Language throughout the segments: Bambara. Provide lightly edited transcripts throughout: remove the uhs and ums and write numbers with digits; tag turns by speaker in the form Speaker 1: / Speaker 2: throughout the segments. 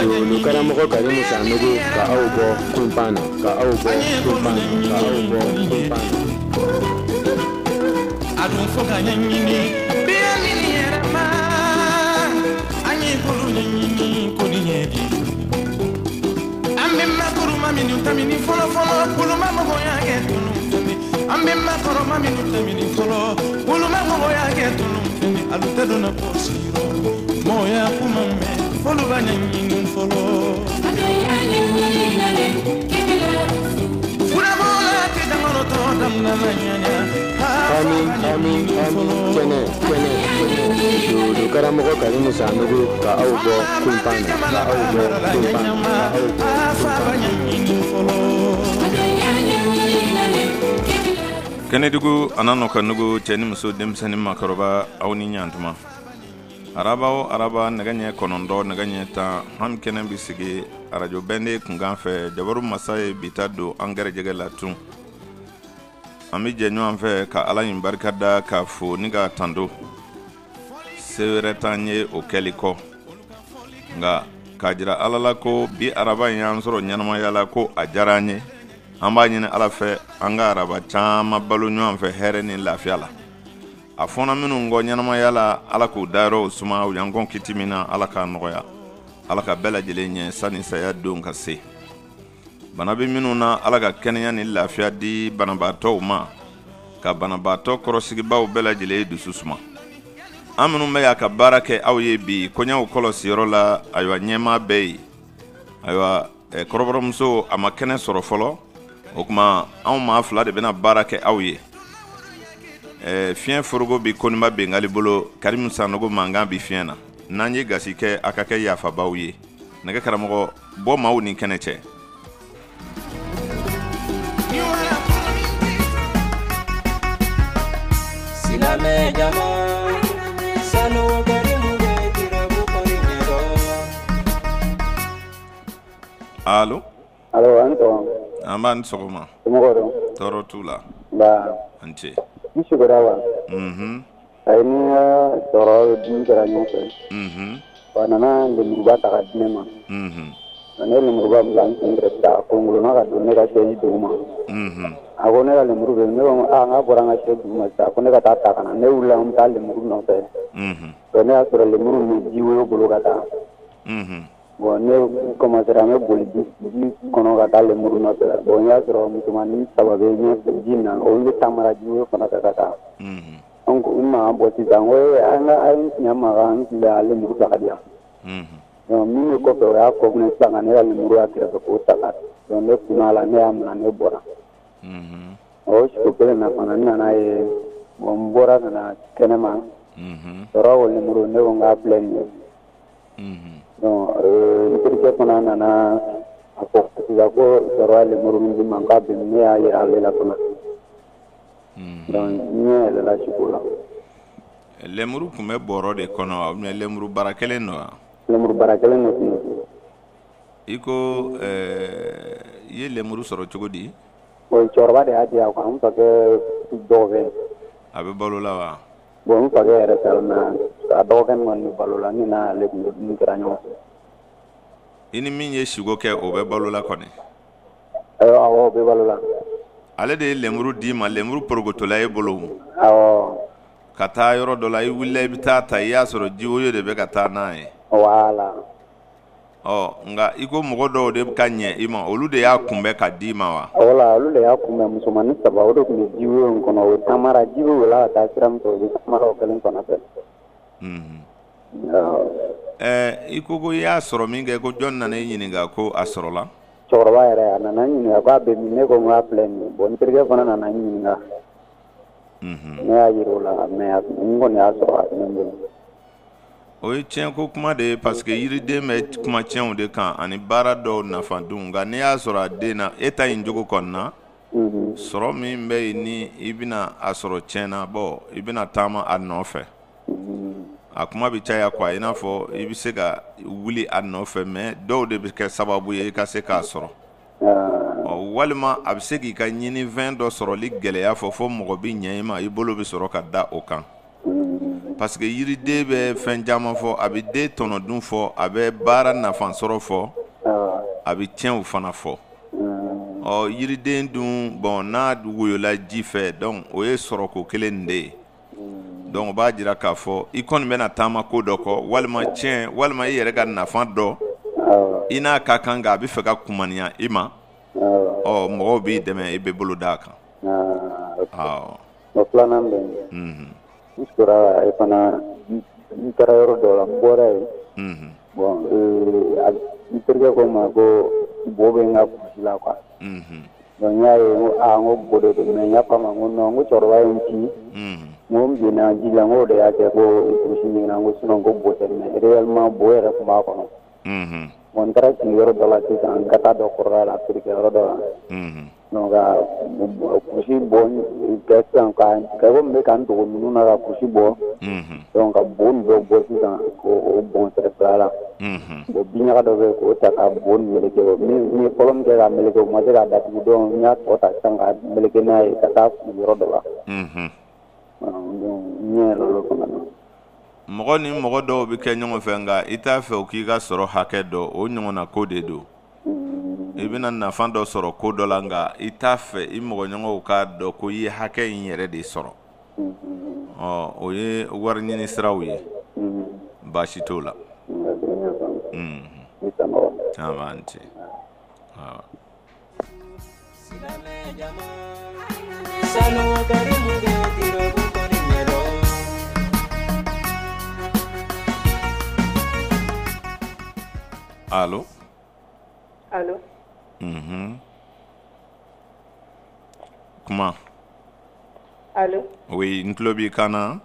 Speaker 1: Lu karamɔgɔ Karimu Sanogo ka aw bɔ kunpan na ka aw bɔ kunpan na ka aw bɔ kunpan na.
Speaker 2: Adun fo ka ɲɛɲini bɛɛ ɲini yɛrɛ ma an ye bolo ɲɛɲini ko ni ɲɛdi an bɛ makɔrɔma minnu tɛmɛni fɔlɔ boloma mɔgɔya kɛ tunu fɛnɛ an bɛ makɔrɔma minnu tɛmɛni fɔlɔ boloma mɔgɔya kɛ tunu fɛnɛ alu tɛ donna pɔsiyɔrɔ mɔgɔya kuma mɛn fɔlɔ b'a ɲɛɲini fɔlɔ.
Speaker 1: Lu karamɔgɔ Karimu Sanogo ka aw bɔ kunpan na ka aw bɔ kunpan na ka aw bɔ
Speaker 3: Kɛnɛdugu anano kanugu cɛ ni muso denmisɛnnin makɔrɔba aw ni ɲantuma araba o araba nɛgɛ ɲɛ 9 nɛgɛ ɲɛ 10 ham kɛnɛ bi sigi arajo bɛnde kunkan fɛ Jabaru masa ye bita don an gɛrɛjɛgɛ la tun an bi jɛ ɲɔgɔn fɛ ka Ala in barikada ka fo ni ka tando se wɛrɛ t'an ye o kɛli kɔ nka k'a jira Ala la ko bi araba in y'an sɔrɔ ɲɛnamaya la ko a diyara an ye an b'a ɲini Ala fɛ an ka araba caman balo ɲɔgɔn fɛ hɛrɛ ni lafiya la a fɔna minnu kɔ ɲɛnamaya la Ala k'u dayɔrɔw suma u y'an kɔn kiti min na Ala k'a nɔgɔya Ala ka bɛɛ lajɛlen ɲɛ sani saya don ka se bana bɛ minnu na Ala ka kɛnɛya ni lafiya di banabaatɔw ma ka banabaatɔ kɔrɔsigibaaw bɛɛ lajɛlen dusu suma an minnu bɛ y'a ka baara kɛ aw ye bi kɔɲɔw kɔlɔsiyɔrɔ la ayiwa ɲɛmaa bɛɛ ye ayiwa kɔrɔbɔrɔmuso a ma kɛnɛ sɔrɔ fɔlɔ o kuma anw maa fila de bɛna baara kɛ aw ye fiɲɛ forogo bi Koniba Bengali bolo Karimu Sanogo mankan bi fiɲɛ na n'an ye gasi kɛ a ka kɛ yafabaw ye nɛgɛ karamɔgɔ bɔ maaw ni kɛnɛ cɛ
Speaker 4: Silame jama Sanogo Karimu be kirabu kori nyero.
Speaker 3: Allo
Speaker 5: Anto
Speaker 3: an b'a ni sɔgɔma tɔɔrɔ t'u la an ce
Speaker 5: Mishugurawa. Ainihin tsoro din kira nyota. Wanana lemurba ta kadine ma. Ane lemurba bulan kire ta kongolo na kadone ka sheji duma. Agone ka lemurbe ne ba anga boranga sheji duma ta kone ka ta kana ne ulla um ta lemuru no te. To ne asura lemuru ni jiwo bolo ka ta. Bon ne koma sera me boli di kono ka ta lemuru no te. Bon ya sura mutumani sababe ne jinna o ni tamara jiwo kono ka ta. Onko umma boti dango anga ai nyama kan la le muru ka dia mimi ko pe ya ko ne sanga ne le muru akira ko taka don ne kunala ne amna ne bora o shi ko na kana na e bon bora na kenema ro le muru ne nga plan no ke kana na ako ya ko ro le muru ni man ka be ne ya le la kana la chikola
Speaker 3: lemuru kun bɛ bɔrɔ de kɔnɔ mais lemuru bara kelen nɔ
Speaker 5: lemuru bara kelen nɔ
Speaker 3: i ko ye lemuru sɔrɔ cogo di
Speaker 5: o cɔrɔba de y'a di a kan n fa kɛ dɔgɔkɛ
Speaker 3: a bɛ balo la wa
Speaker 5: bon n fa kɛ yɛrɛ fɛ na a dɔgɔkɛ min kɔni balo la ni na ale kun kɛra ɲɔgɔn fɛ
Speaker 3: i ni min ye sigo kɛ o bɛ balo la kɔni
Speaker 5: awɔ o bɛ balo la
Speaker 3: ale de ye lemuru d'i ma lemuru porogotola e bolo
Speaker 5: awɔ
Speaker 3: ka taa yɔrɔ dɔ la i wulila i bɛ taa ta i y'a sɔrɔ jiwoyo de bɛ ka taa n'a ye
Speaker 5: voilà
Speaker 3: nka i ko mɔgɔ dɔw de ka ɲɛ i ma olu de y'a kunbɛn ka d'i ma wa
Speaker 5: voilà olu de y'a kunbɛn musomanin 3 o de tun bɛ jiwoyo in kɔnɔ o tamara jiwoyo la ka taa sira min fɛ o bɛ tamara o kelen fana fɛ
Speaker 3: i ko i y'a sɔrɔ min kɛ ko jɔn nana i ɲininka ko a sɔrɔla
Speaker 5: cɛkɔrɔba yɛrɛ a nana ɲininka k'a bɛ min ne ko n k'a filɛ nin ye bon n terikɛ fana nana ɲininka ne y'a yir'o la mais n kɔni y'a sɔrɔ a fɛnɛ bolo.
Speaker 3: O ye tiɲɛ ko kuma de ye parce que yiriden bɛ kuma tiɲɛw de kan ani baara dɔw nafa dun nka n'i y'a sɔrɔ a den na e ta in jogo kɔni na sɔrɔ min bɛ yen ni i bɛna a sɔrɔ tiɲɛna bɔn i bɛna taama a nɔfɛ a kuma bɛ caya quoi i n'a fɔ i bɛ se ka wuli a nɔfɛ mais dɔw de bɛ kɛ sababu ye i ka se k'a sɔrɔ walima a bɛ se k'i ka ɲinifɛn dɔ sɔrɔli gɛlɛya fɔ mɔgɔ bɛ ɲɛ i ma i bolo bɛ sɔrɔ ka da o kan parce que yiriden bɛ fɛn caman fɔ a bɛ den tɔnɔdun fɔ a bɛ baara nafa sɔrɔ fɔ a bɛ tiɲɛw fana fɔ yiriden dun bon n'a woyola ji fɛ donc o ye sɔrɔko kelen de ye donc o b'a jira k'a fɔ i kɔni bɛna taama ko dɔ kɔ walima tiɲɛ walima i yɛrɛ ka nafa dɔ i n'a ka kan nka a bɛ fɛ ka kumaniya i ma mɔgɔw b'i dɛmɛ i bɛ bolo d'a kan.
Speaker 5: O filanan bɛ yen n sɔrɔ fana n taara yɔrɔ dɔ la n bɔra yen bon n terikɛ ko n ma ko bo bɛ n ka kurusi la quoi donc n y'a ye n ko bo de don mais n y'a fɔ a ma n ko non n ko cɛkɔrɔba ye n ci n ko n binna ji la n ko o de y'a kɛ ko kurusi ɲiginna n ko sinon ko bo tɛ mais réellement bo yɛrɛ tun b'a kɔnɔ bon n taara sigi yɔrɔ dɔ la sisan n ka taa dɔ kɔrɔla la terikɛ yɔrɔ dɔ la donc ka kurusi bɔ kɛ sisan ka ko n bɛ ka n dogo ninnu na ka kurusi bɔ donc ka bo nin dɔ bɔ sisan k'o bɔn sɛrɛsɛrɛ la bon binɲaga dɔ bɛ yen k'o ta ka bo nin meleke n ye fɔlɔ min kɛ ka meleke o ma se k'a datugu donc n y'a tɔ ta sisan ka meleke n'a ye ka taa fili yɔrɔ dɔ la donc n ɲɛ yɛlɛ o fana na.
Speaker 3: Mɔgɔ ni mɔgɔ dɔw bɛ kɛ ɲɔgɔn fɛ nka i t'a fɛ o k'i ka sɔrɔ hakɛ dɔ o ɲɔgɔnna ko de don i bɛna nafa dɔ sɔrɔ ko dɔ la nka i t'a fɛ i mɔgɔ ɲɔgɔnw k'a dɔn ko i ye hakɛ in yɛrɛ de sɔrɔ o ye wari ɲini siraw ye baasi t'o la caman tɛ Allô?
Speaker 6: Allô?
Speaker 3: Comment?
Speaker 6: Allô?
Speaker 3: Oui, n tulo b'i kan na.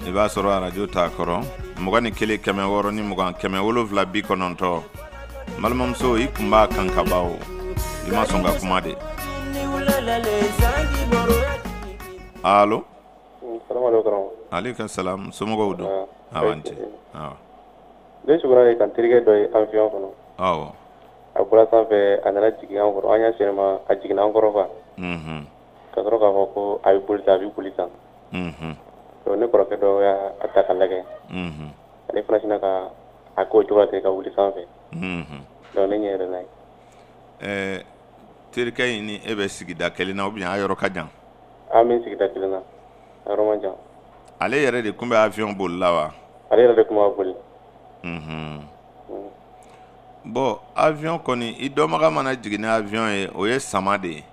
Speaker 3: I b'a sɔrɔ radio t'a kɔrɔ 21 106 ni 20 170 balimamuso i kun b'a kan ka ban o i ma sɔn ka kuma de. Allô? Aleykum salam somɔgɔw don awante
Speaker 7: ne sugura kan terikɛ dɔ ye avion kɔnɔ
Speaker 3: awɔ
Speaker 7: a bɔra sanfɛ a nana jigin an kɔrɔ an y'a sɛnɛma a jiginna an kɔrɔ ka sɔrɔ k'a fɔ ko a bɛ boli tan a bɛ boli tan donc ne kɔrɔkɛ dɔ y'a ta ka lajɛ ale fana sinna ka a k'o cogo la ka wuli sanfɛ donc ne ɲɛ yɛrɛ n'a ye
Speaker 3: terikɛ in ni e bɛ sigida kelen na ou bien a yɔrɔ ka jan
Speaker 7: an bɛ sigida kelen na a yɔrɔ man jan
Speaker 3: ale yɛrɛ de kun bɛ avion boli la wa
Speaker 7: ale yɛrɛ de kun b'a boli
Speaker 3: bon avion kɔni i dɔnbaga mana jigin ni avion ye o ye sama de ye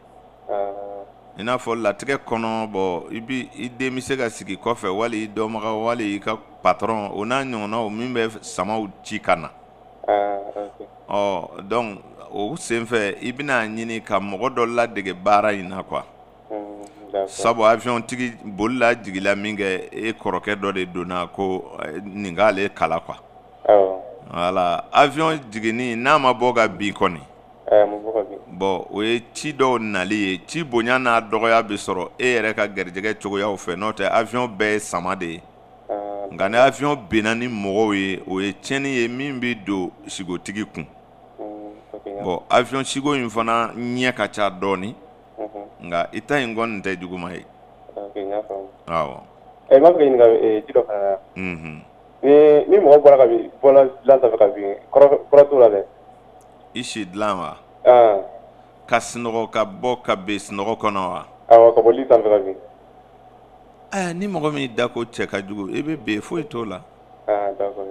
Speaker 3: i n'a fɔ latigɛ kɔnɔ bon i den bɛ se ka sigi kɔfɛ wali i dɔnbaga wali i ka patron o n'a ɲɔgɔnnaw min bɛ samaw ci ka na donc o senfɛ i bɛna ɲini ka mɔgɔ dɔ ladege baara in na quoi sabu avion tigi bolila jigila min kɛ e kɔrɔkɛ dɔ de donna ko nin k'ale kala quoi voilà avion jiginni n'a ma bɔ ka bin kɔni bon o ye ci dɔw nali ye ci bonya n'a dɔgɔya bɛ sɔrɔ e yɛrɛ ka garijɛgɛ cogoyaw fɛ n'o tɛ avion bɛɛ ye sama de ye nka ni avion benna ni mɔgɔw ye o ye tiɲɛni ye min bɛ don sigotigi kun bon avion sigo in fana ɲɛ ka ca dɔɔni nka i ta in kɔni tɛ juguma ye awɔ
Speaker 7: m'a fɛ ka ɲininka ci dɔ fana na ni mɔgɔ bɔra ka bin bɔla dilan sanfɛ ka bin kɔrɔ t'o la dɛ
Speaker 3: i si dilan wa ka sunɔgɔ ka bɔ ka bin sunɔgɔ kɔnɔ wa
Speaker 7: awɔ ka bɔ li sanfɛ ka bin
Speaker 3: ni mɔgɔ min da ko cɛ ka jugu i bɛ bin foyi t'o la
Speaker 7: d'accord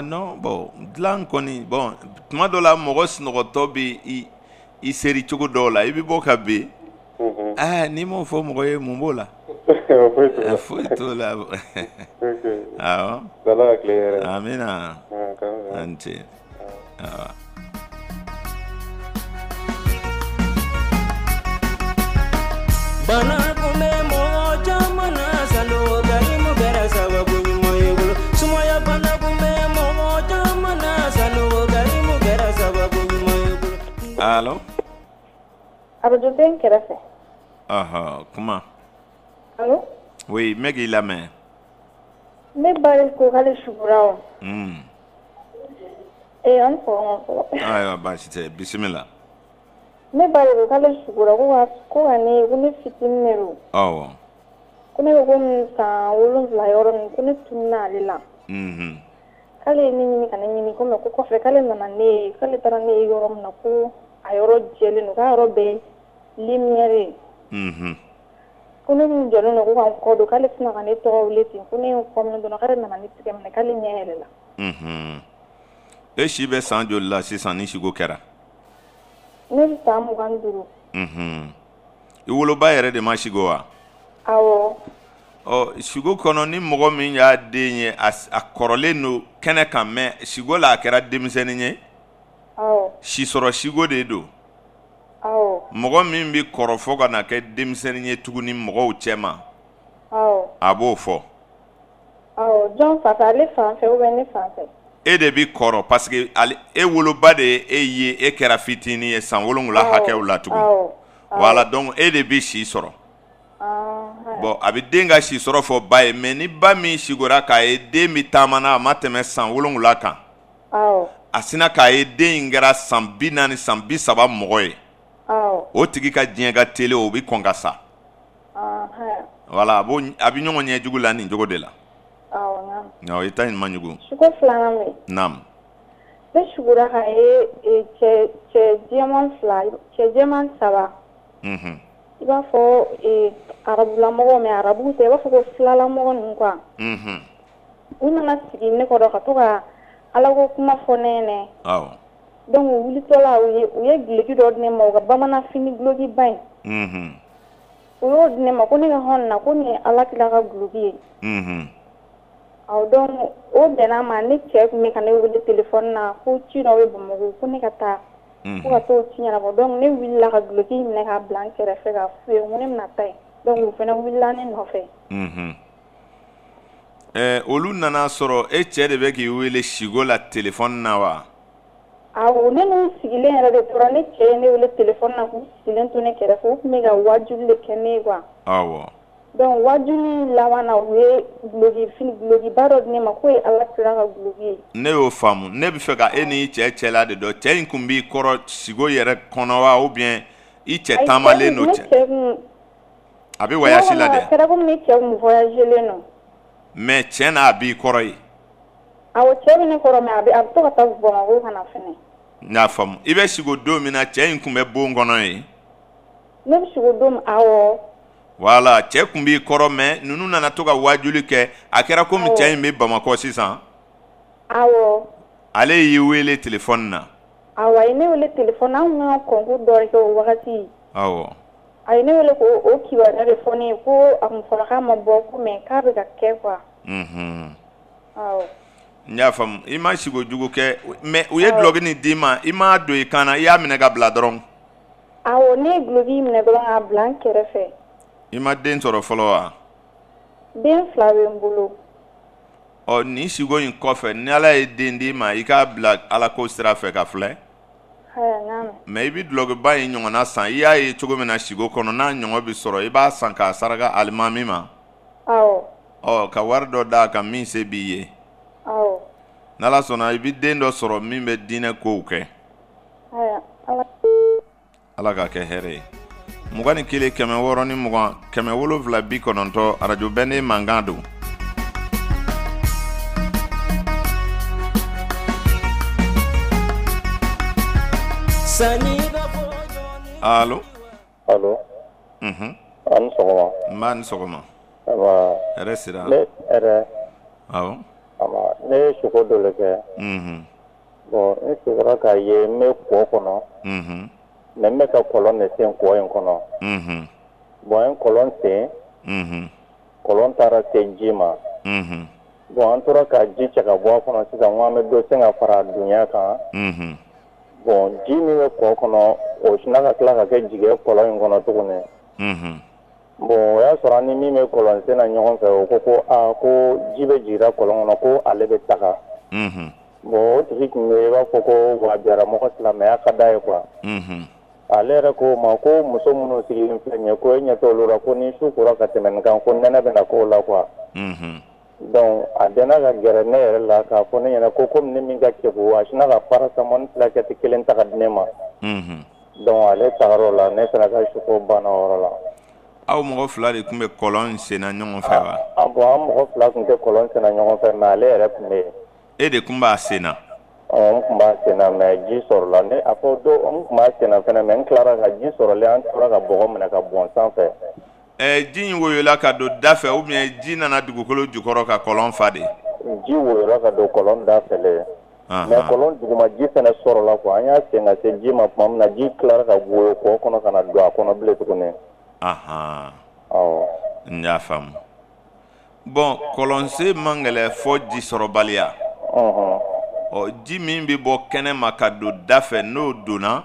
Speaker 3: non bon dilan kɔni bon tuma dɔ la mɔgɔ sunɔgɔtɔ bɛ i seri cogo dɔw la i bɛ bɔ ka bin n'i m'o fɔ mɔgɔ ye mun b'o la foyi t'o la awɔ amina an ce awɔ
Speaker 4: bana kumbe mo jamana salo gari mu gara sababu nyumoy bulu sumaya bana kumbe mo jamana salo gari mu gara sababu nyumoy bulu.
Speaker 3: Allo
Speaker 6: Radio Ben Kerafe.
Speaker 3: Comment?
Speaker 6: Allô?
Speaker 3: Oui, Meggy la main.
Speaker 6: Me bari ko kale shugurawo. On for.
Speaker 3: Ayo ba site bismillah.
Speaker 6: Me bari ko kale shugurawo ko ani kuni fitinero. Kuni ko sa wolon la yoro kuni tunna lila. Kale ni kana ni ko me ko fe kale na ne kale tarane yoro na ko ayoro jeli no ka robe lumière. Kuni mu jolo no ko ko do kale sina kana to wuleti kuni ko me do na kare na ni tige me kale nyele la.
Speaker 3: E shi be sanjo la si sani shigo kera.
Speaker 6: Ne ta mu ganduru.
Speaker 3: Iwolo ba yere de ma shigo wa.
Speaker 6: Awo.
Speaker 3: Shigo kono ni mogo min ya denye a korole no kene kan me shigo la kera demiseni nye. Si soro shigo de do. Mogo min bi korofo ka na ke demiseni nye tuguni mogo uchema. Abo fo.
Speaker 6: John Fata le français ou bien français.
Speaker 3: E de bi koro parce que e woloba de e ye e kera fitini e san wolongula hake wala tugu. Voilà donc e de bi si soro. Bon abi denga si soro fo baye mais ni ba mi sigora ka e de mi tamana mateme san wolongula kan. Asina ka e de ngara san binani san bi saba mogoye. O tigi ka dienga tele o bi kongasa. Voilà bo abi nyongo nye jugu la ni jogo de la. No, ita in manyugu.
Speaker 6: Shuko flana me.
Speaker 3: Nam.
Speaker 6: Be shugura ha che German saba. Iba fo arabu la mogo me arabu te iba fo ko flala mogo nkwa. Una na sigi ne ko do ka to ka ala ko kuma fo nene. Donc wuli to la uye glegi do ne mo ga bamana fini glogi bain. Uyo ne ma ko ne ga honna ko ne ala kila ga glogi. Donc o dena ma ne check me kana wuli telephone na ko ci no we bomo ko ne kata ko ka to ci nyana bo donc ne willa ka glogi ne ka blanche refe ga fu ngone na tay donc wo fena willa ne no fe
Speaker 3: olu nana soro e che de be ki wele shigo la telephone na wa
Speaker 6: ne no sigile era de to ne che ne wule telephone na ko silen to ne kere fo me ga wajule kene kwa donc wajuli lawana we glogi barod ne makoy ala tira glogi
Speaker 3: ne o famu ne bi fe ka eni che la de do che nkumbi koro sigo yere kono wa ou bien i che tamale no che abi voyage la de
Speaker 6: kera ko mi che mu voyage le no
Speaker 3: mais che na abi koro yi
Speaker 6: awo che ne koro me abi to ka ta bo ma ko kana fene
Speaker 3: na famu ibe sigo do mi na che nkumbe bo ngono yi
Speaker 6: ne bi sigo do awo.
Speaker 3: Voilà, che kumbi koro me nunu nana to ka wajuli ke akera ko mi che me Bamako sisan. Ale yi wele telephone na.
Speaker 6: Ine wele telephone na nga kongu dori ko wakati. Ine wele ko o kiwa na telefoni ko amfara ma boko me ka be ka ke kwa.
Speaker 3: Nya fam ima shigo jugo ke me uye glogi ni dima ima do ikana ya mine ga bladron.
Speaker 6: Ne glogi mine do nga blanche refe.
Speaker 3: Ima den soro followa.
Speaker 6: Den flawe mbulu.
Speaker 3: Ni shigo in kofe ni ala e den di ma ika black ala ko sira fe ka fle.
Speaker 6: Ngame.
Speaker 3: Maybe blog ba yin nyona san ya e chogo me na shigo kono na nyongo bi soro iba san ka saraga almami ma. Ka wardo da ka min se biye. Nala sona ibi den do soro min be dine ko ke. Ala ka ke here. Mugani kile keme woro ni mugan keme wolo vla bi kononto radio bene mangado. Allo?
Speaker 5: An sogoma.
Speaker 3: Man sogoma.
Speaker 5: Ama.
Speaker 3: Resira.
Speaker 5: Ere.
Speaker 3: Awo.
Speaker 5: Ama ne shuko dole ke. Bon, ne shuko ka ye me ko kono. Ne me ka kolon ne sen ko en kono. Bon, en kolon sen. Kolon tara sen jima. Bon, an tora ka ji chaka bo kono sisan wa me do sen afara dunya kan. Bon, ji mi ko kono o sina ka kila ka ke jige kolon en kono tugune. bon o y'a sɔrɔ ni min bɛ kɔlɔn sen na ɲɔgɔn fɛ o ko ji bɛ jigin kɔlɔn kɔnɔ ko ale bɛ taga bon o tigi tun bɛ i b'a fɔ ko wa biyara mɔgɔ silamɛya ka d'a ye quoi ale yɛrɛ ko ma ko muso minnu sigilen filɛ nin ye ko e ɲɛ t'olu la ko ni su kora ka tɛmɛ nin kan ko nɛnɛ bɛna k'o la quoi donc a dɛnna ka gɛrɛ ne yɛrɛ la k'a fɔ ne ɲɛna ko komi ne min ka kɛku a sinna ka parasamɔni filakɛti kelen ta ka di ne ma donc ale tagar'o la ne fana ka suko banna o yɔrɔ la.
Speaker 3: Aw mɔgɔ fila de tun bɛ kɔlɔn senna ɲɔgɔn fɛ wa?
Speaker 5: Bon an mɔgɔ fila tun tɛ kɔlɔn senna ɲɔgɔn fɛ mais ale yɛrɛ tun bɛ yen.
Speaker 3: E de tun b'a senna?
Speaker 5: N tun b'a senna mais ji sɔrɔla ne a fɔ don n tun b'a senna fɛnɛ mais n tilara ka ji sɔrɔlen an tora ka bɔgɔ minɛ ka bɔn sanfɛ.
Speaker 3: Ji in woyola ka don da fɛ ou bien ji nana dugukolo jukɔrɔ ka kɔlɔn fa de?
Speaker 5: Ji woyola ka don kɔlɔn da fɛ le mais kɔlɔn duguma ji fɛnɛ sɔrɔla quoi an y'a sen ka se ji ma tuma min na ji tilara ka woyo kɔ kɔnɔ ka na don a kɔnɔ bilen tuguni.
Speaker 3: N y'a faamu. Bon kɔlɔnsen man gɛlɛ fɔ ji sɔrɔbaliya. Ji min bɛ bɔ kɛnɛ ma ka don da fɛ n'o donna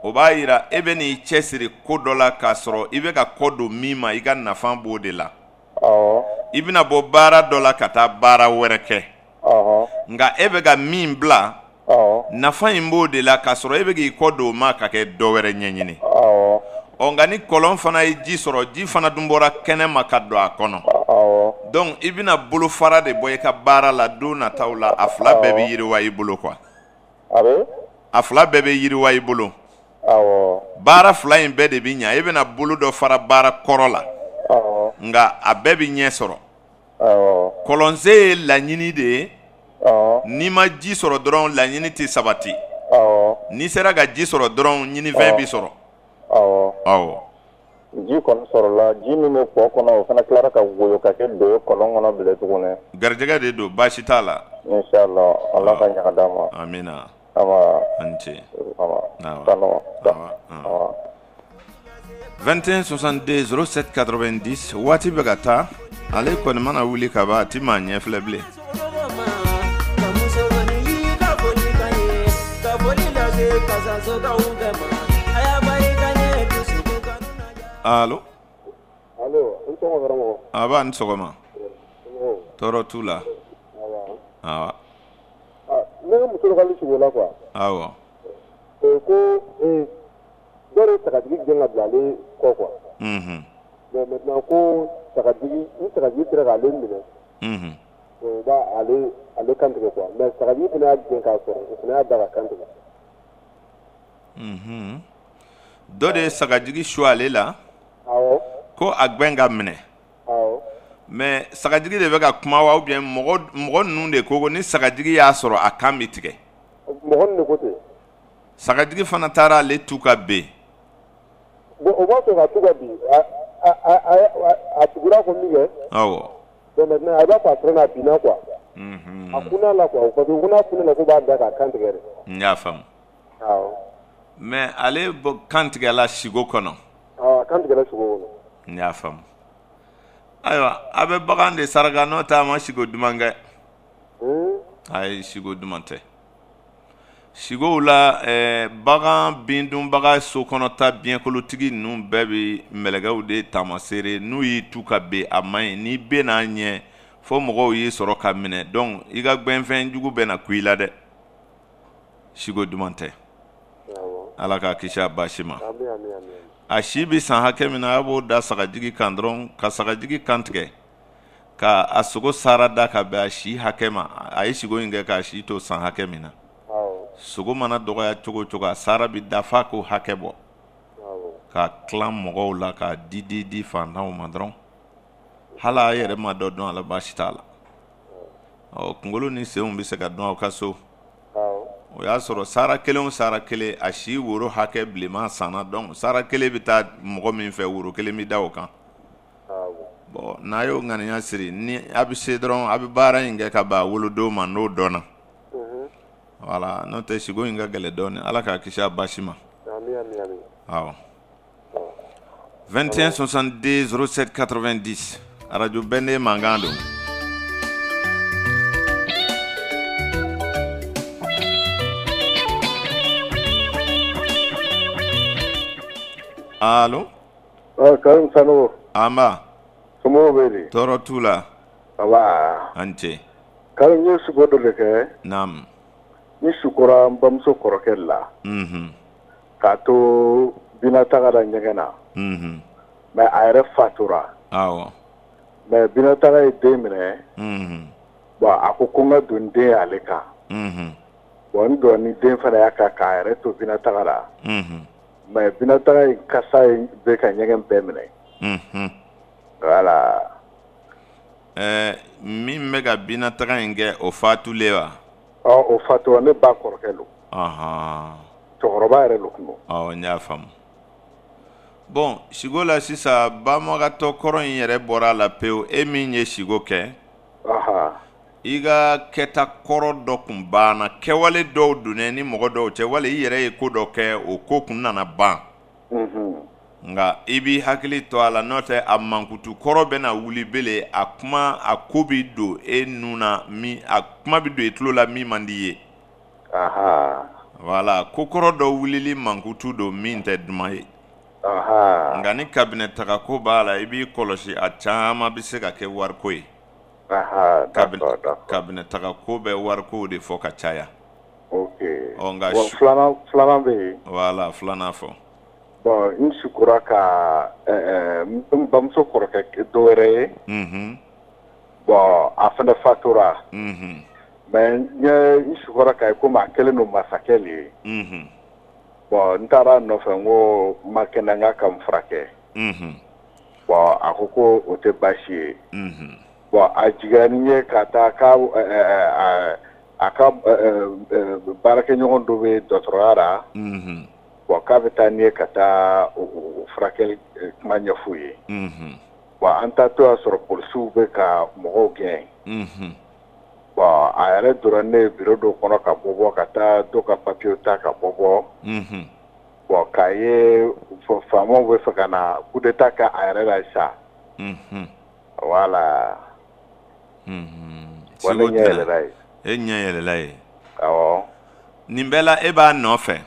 Speaker 3: o b'a yira e bɛ n'i cɛsiri ko dɔ la k'a sɔrɔ i bɛ ka kɔ don min ma i ka nafa b'o de la. I bɛna bɔ baara dɔ la ka taa baara wɛrɛ kɛ nka e bɛ ka min bila nafa in b'o de la k'a sɔrɔ e bɛ k'i kɔ don o ma ka kɛ dɔ wɛrɛ ɲɛɲini. Nka ni kɔlɔn fana ye ji sɔrɔ ji fana dun bɔra kɛnɛ ma ka don a kɔnɔ donc i bɛna bolo fara de bɔ i ka baara la don nataw la a fila bɛɛ bɛ yiriwa i bolo quoi. A fila bɛɛ bɛ yiriwa i bolo. Baara fila in bɛɛ de bɛ ɲa i bɛna bolo dɔ fara baara kɔrɔ la nka a bɛɛ bɛ ɲɛ sɔrɔ. Kɔlɔnsen ye laɲini de ye n'i ma ji sɔrɔ dɔrɔn laɲini tɛ sabati n'i sera ka ji sɔrɔ dɔrɔn ɲinifɛn bɛ sɔrɔ.
Speaker 5: Ji kɔni sɔrɔla ji min bɛ kɔ kɔnɔ o fana tilara ka woyo ka kɛ do ye kɔlɔn kɔnɔ bilen tuguni.
Speaker 3: Garijɛgɛ de don baasi t'a la.
Speaker 5: Inshallah Ala ka ɲaga d'an ma.
Speaker 3: Amina. A ni ce. 21 62 07 90 waati bɛ ka taa ale kɔni mana wuli ka ban a ti maa ɲɛ filɛ bilen. Allo
Speaker 5: n tɔgɔ karamɔgɔ.
Speaker 3: Aba ni sɔgɔma. Tɔɔrɔ t'u la. Awa.
Speaker 5: Ne ka muso dɔ ka sigi o la quoi.
Speaker 3: Awɔ.
Speaker 5: Ko dɔ de sagatigi gɛn ka bila ale kɔ quoi. Mais maintenant ko sagatigi ni sagatigi sera k'ale minɛ. O b'a ale kantigɛ quoi mais sagatigi fana y'a gɛn k'a sɔrɔ o fana y'a da ka kantigɛ.
Speaker 3: Dɔ de ye sagajigi su ale la ko a gbɛn ka minɛ mais sagajigi de bɛ ka kuma wa ou bien mɔgɔ ninnu de ko ni sagajigi y'a sɔrɔ a kan bɛ tigɛ.
Speaker 5: Mɔgɔ ninnu de ko ten.
Speaker 3: Sagajigi fana taara ale tu ka ben.
Speaker 5: Bon o b'a sɔrɔ ka tu ka bin a tugura ko min kɛ.
Speaker 3: Awɔ.
Speaker 5: Donc maintenant a b'a fɔ a fɛnɛ a binna quoi. A kunna la quoi parce que ko n'a kunna ko b'a da k'a kan tigɛ de.
Speaker 3: N y'a faamu. Mais ale kan tigɛla sigo kɔnɔ.
Speaker 5: Kan tigɛla sigo kɔnɔ.
Speaker 3: N y'a faamu. Ayiwa a bɛ bagan de saraka n'o tɛ a ma sigo duman kɛ. Ayi sigo duman tɛ. Sigow la bagan bindunbaga so kɔnɔta biɲɛkolotigi ninnu bɛɛ bɛ mɛlɛkɛw de taamasere n'u y'i tu ka ben a man ɲi n'i bɛ n'a ɲɛ fo mɔgɔw y'i sɔrɔ ka minɛ donc i ka gbɛnfɛn jugu bɛ na ku i la dɛ. Sigo duman tɛ. Ala k'a kisi a baasi ma. A si bɛ san hakɛ min na a b'o da sagajigi kan dɔrɔn ka sagajigi kan tigɛ ka a sogo sara da ka bɛn a si hakɛ ma a ye sigo in kɛ k'a si to san hakɛ min na sogo mana dɔgɔya cogo o cogo a sara bɛ dafa k'o hakɛ bɔ ka tilan mɔgɔw la ka di fantanw ma dɔrɔn hali a yɛrɛ ma dɔ dɔn a la baasi t'a la kunkolo ni senw bɛ se ka dɔn aw ka so. O y'a sɔrɔ sara kelen o sara kelen a si woro hakɛ bilenman sanna donc sara kelen bɛ taa mɔgɔ min fɛ woro kelen bɛ da o kan. Bon n'a y'o ŋaniya siri ni a bɛ se dɔrɔn a bɛ baara in kɛ ka ban wolodon ma n'o dɔnna. Voilà n'o tɛ sigo in ka gɛlɛn dɔɔnin Ala k'a kisi a baasi ma. Awɔ. 21 62 07 90 radio bɛnden mankan don. Allo.
Speaker 8: Karim Sano.
Speaker 3: Amba.
Speaker 8: Somo beri.
Speaker 3: Toro tula.
Speaker 8: Awa.
Speaker 3: Ante.
Speaker 8: Karim ni sugo do leke.
Speaker 3: Nam.
Speaker 8: Ni sukora mbamso korokella. Ka to binataga da nyegena. Mais ayre fatura.
Speaker 3: Awo.
Speaker 8: Mais binataga e demine. Bon akokonga dunde aleka. Bon ndo ni den fana yakaka ayre to binataga la. Mais binataga kasa be ka nyegen bemine. Voilà.
Speaker 3: Min mega binataga nge o fatule wa.
Speaker 8: O fatwa ne ba korokelo. Tokoroba yɛrɛ lokuno.
Speaker 3: N y'a faamu. Bon, sigo la sisan bamagatɔ kɔrɔ in yɛrɛ bɔra la pewu e min ye sigo kɛ. I ka kɛta kɔrɔ dɔ kun banna kɛwale dɔw donnen ni mɔgɔ dɔw cɛ wali i yɛrɛ ye ko dɔ kɛ o ko kun nana ban. Nka i b'i hakili to a la n'o tɛ a mankutu kɔrɔ bɛna wuli bele a kuma a ko bi don e nun na min a kuma bi don i tulo la min man di ye. Voilà, ko kɔrɔ dɔ wulili mankutu don min tɛ duman ye. Nka ni cabinet taga ko b'a la i b'i kɔlɔsi a caman bɛ se ka kɛ wariko ye. Cabinet taga ko bɛ wariko de fɔ ka caya. Nka
Speaker 8: filanan bɛ yen.
Speaker 3: Voilà, filanan fɔ.
Speaker 8: Bon n sukora ka n bamuso kɔrɔkɛ dɔ wɛrɛ ye. Bon a fana fatura. Mais n sukora ka ye komi a kɛlen don masakɛ le ye. Bon n taara nɔfɛ n ko n ma kɛnɛ n ka ka n furakɛ. Bon a ko ko o tɛ baasi ye. Bon a jigila ni ye ka taa a ka baarakɛɲɔgɔn dɔ bɛ dɔgɔtɔrɔya la. Bon k'a bɛ taa ni ye ka taa o furakɛli kuma ɲɛf'u ye. Bon an taatɔ y'a sɔrɔ polisiw bɛ ka mɔgɔw gɛn. Bon a yɛrɛ dɔrɔn ne ye bureau dɔ kɔnɔ ka bɔ ka taa dɔ ka papier ta ka bɔ. Bon k'a ye faamaw bɛ fɛ ka na coup d'état kɛ a yɛrɛ la sa. Voilà. Bon ne ɲɛ yɛlɛla ye.
Speaker 3: E ɲɛ yɛlɛla ye.
Speaker 8: Awɔ.
Speaker 3: Nin bɛɛ la e b'a nɔfɛ.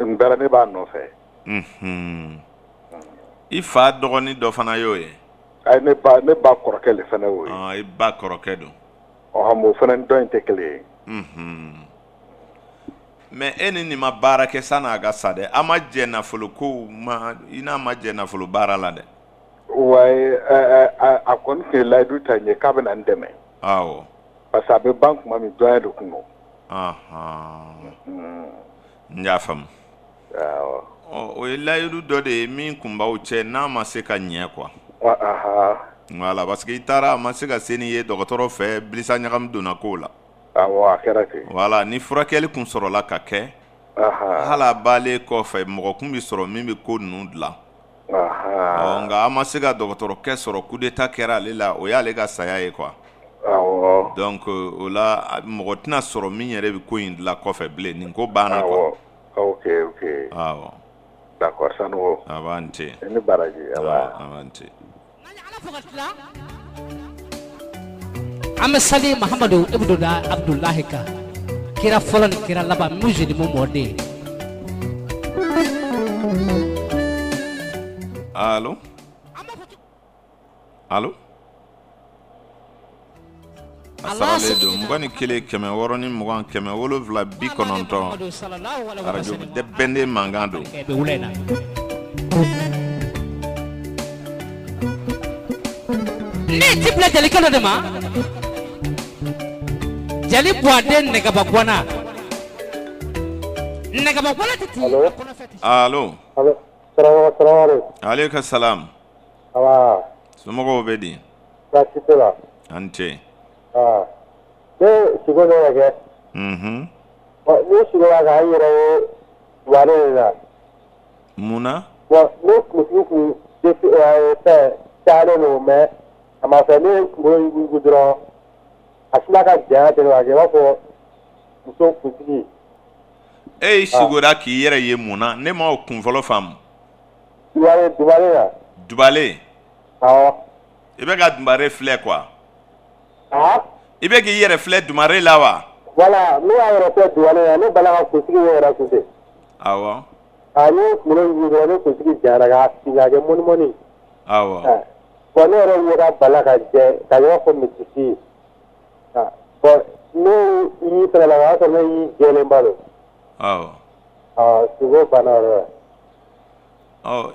Speaker 8: Nin bɛɛ la ne b'a nɔfɛ.
Speaker 3: I fa dɔgɔnin dɔ fana y'o ye.
Speaker 8: Ayi ne ba kɔrɔkɛ le fana y'o ye.
Speaker 3: I ba kɔrɔkɛ don.
Speaker 8: O fana dɔ in tɛ kelen ye.
Speaker 3: Mais e ni nin ma baara kɛ san'a ka sa dɛ. A ma jɛ nafolo ko i n'a ma jɛ nafolo baara la dɛ.
Speaker 8: Ouais, a kɔni tun ye layidu ta ɲɛ k'a bɛna n dɛmɛ.
Speaker 3: Awɔ.
Speaker 8: Parce que a bɛ ban tuma min dɔnya de kun don.
Speaker 3: N y'a faamu.
Speaker 8: Awɔ.
Speaker 3: O ye layidu dɔ de ye min kun b'aw cɛ n'a ma se ka ɲɛ quoi. Voilà, parce que i taara a ma se ka se n'i ye dɔgɔtɔrɔ fɛ bilisa ɲagami donna kow la.
Speaker 8: Awɔ, a kɛra ten.
Speaker 3: Voilà, ni furakɛli kun sɔrɔla ka kɛ. Hali a baalen kɔfɛ mɔgɔ kun bi sɔrɔ min bɛ ko ninnu dilan. Nka a ma se ka dɔgɔtɔrɔkɛ sɔrɔ coup d'état kɛra ale la o y'ale ka saya ye quoi. Donc o la mɔgɔ tɛna sɔrɔ min yɛrɛ bɛ ko in dilan kɔfɛ bilen nin ko banna quoi.
Speaker 8: Ok.
Speaker 3: Awɔ.
Speaker 8: D'accord, Sanogo.
Speaker 3: A b'an te.
Speaker 8: I ni baraji.
Speaker 3: A b'an te.
Speaker 9: An bɛ sali Mahamadu Ibnu Abdulahi kan kira fɔlɔ ni kira laban musulmu mɔden.
Speaker 3: Allo. Assalamualaikum. Mugan ni kelen 160 ni 20 790 radio de bende mangando.
Speaker 9: Ni tibla jali kalo de ma jali boaden negabakwana titi.
Speaker 3: Allo.
Speaker 8: Salaamaaleykum.
Speaker 3: Aleykum salam.
Speaker 8: Awa.
Speaker 3: Somɔgɔw bɛ di?
Speaker 8: Baasi tɛ la.
Speaker 3: An ce.
Speaker 8: Ne sigo ne yɛrɛ kɛ. Ne sigila k'an yɛrɛ ye wari de la.
Speaker 3: Mun na?
Speaker 8: Ne kuntigi kun fɛn cayalen don mais a ma fɛ ne kunkolo yugu dɔrɔn a sina ka janya ten k'a kɛ i b'a fɔ muso kuntigi.
Speaker 3: E y'i sigora k'i yɛrɛ ye mun na? Ne m'o kun fɔlɔ faamu.
Speaker 8: Dubale la.
Speaker 3: Dubale?
Speaker 8: Awɔ.
Speaker 3: I bɛ ka Dumare filɛ quoi? I bɛ k'i yɛrɛ filɛ Dumare la wa?
Speaker 8: Voilà, ne y'a yɛrɛ filɛ Dumare la, ne bala ka kuntigi ye yɛrɛ kun tɛ.
Speaker 3: Awɔ.
Speaker 5: ani kunkolo ni kunsigi jara ka ke mɔni
Speaker 3: awɔ
Speaker 5: bɔn ne yɛrɛ ɲɛ ka bala ka jɛ ka ɲɔgɔn fɔ misisi bɔn ne y'i fɛnɛ la o y'a sɔrɔ ne y'i jɛlen ba don
Speaker 3: awɔ
Speaker 5: sogo banna yɔrɔ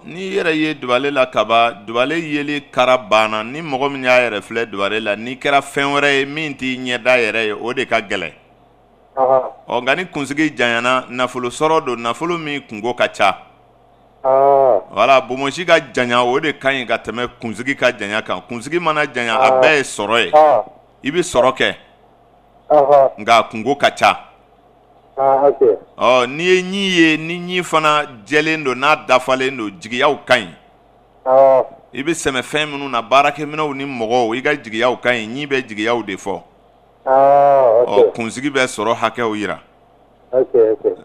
Speaker 3: n'i yɛrɛ ye dubale la kaba dubale yeli kara banna ni mɔgɔ min y'a yɛrɛ filɛ dubale la n'i kɛra fɛn wɛrɛ ye min t'i ɲɛda yɛrɛ ye o de ka gɛlɛn nka ni kunsigi janyana nafolo sɔrɔ don nafolo min kungo ka ca wala bomosi ka janya o de ka ɲi ka tɛmɛ kunsigi ka janya kan kunsigi mana janya a bɛɛ ye sɔrɔ ye i bɛ sɔrɔ kɛ nka kungo ka ca n'i ye ɲi ye ni ɲi fana jɛlen don n'a dafalen don jigiyaw ka ɲi i bɛ sɛmɛ fɛn minnu na baarakɛminɛw ni mɔgɔw i ka jigiyaw ka ɲi ɲi bɛ jigiyaw de fɔ kunsigi bɛ sɔrɔ hakɛw yira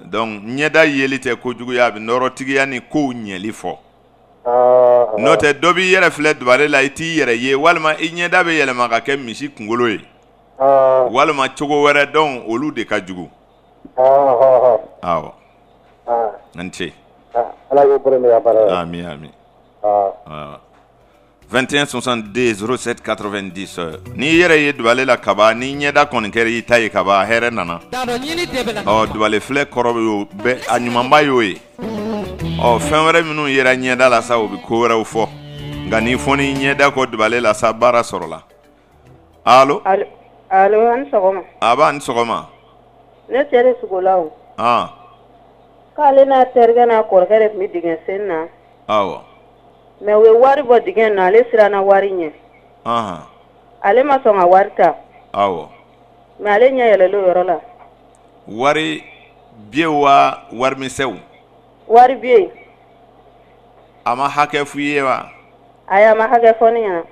Speaker 3: donc ɲɛda yeli tɛ kojuguya a bɛ nɔrɔtigiya ni kow ɲɛli fɔ n'o tɛ dɔ b'i yɛrɛ filɛ dubare la i t'i yɛrɛ ye walima i ɲɛda bɛ yɛlɛma ka kɛ misi kunkolo ye walima cogo wɛrɛ donc olu de ka jugu awɔ an ce ami ami 21 62 07 90 n'i yɛrɛ ye dubale la kaba ni ɲɛda kɔni kɛra i ta ye kaba hɛrɛ nana dubale filɛ kɔrɔ y'o bɛɛ a ɲumanba y'o ye fɛn wɛrɛ minnu yɛrɛ ɲɛda la sa o bɛ ko wɛrɛw fɔ nka ni fɔni ɲɛda kɔ dubale la sa baara sɔrɔla allo
Speaker 6: ani sɔgɔma
Speaker 3: aba ni sɔgɔma
Speaker 6: ne cɛ sugola o k'ale n'a terikɛ n'a kɔrɔkɛ de tun bɛ dingɛ sen na
Speaker 3: awɔ
Speaker 6: mais u ye wari bɔ dingɛ na ale siranna wari ɲɛ ale ma sɔn ka wari ta
Speaker 3: awɔ
Speaker 6: mais ale ɲɛ yɛlɛla o yɔrɔ la
Speaker 3: wari biye wa warimisɛnw
Speaker 6: wari biye
Speaker 3: a ma hakɛ f'i ye wa
Speaker 6: ayi a ma hakɛ fɔ ne ɲɛna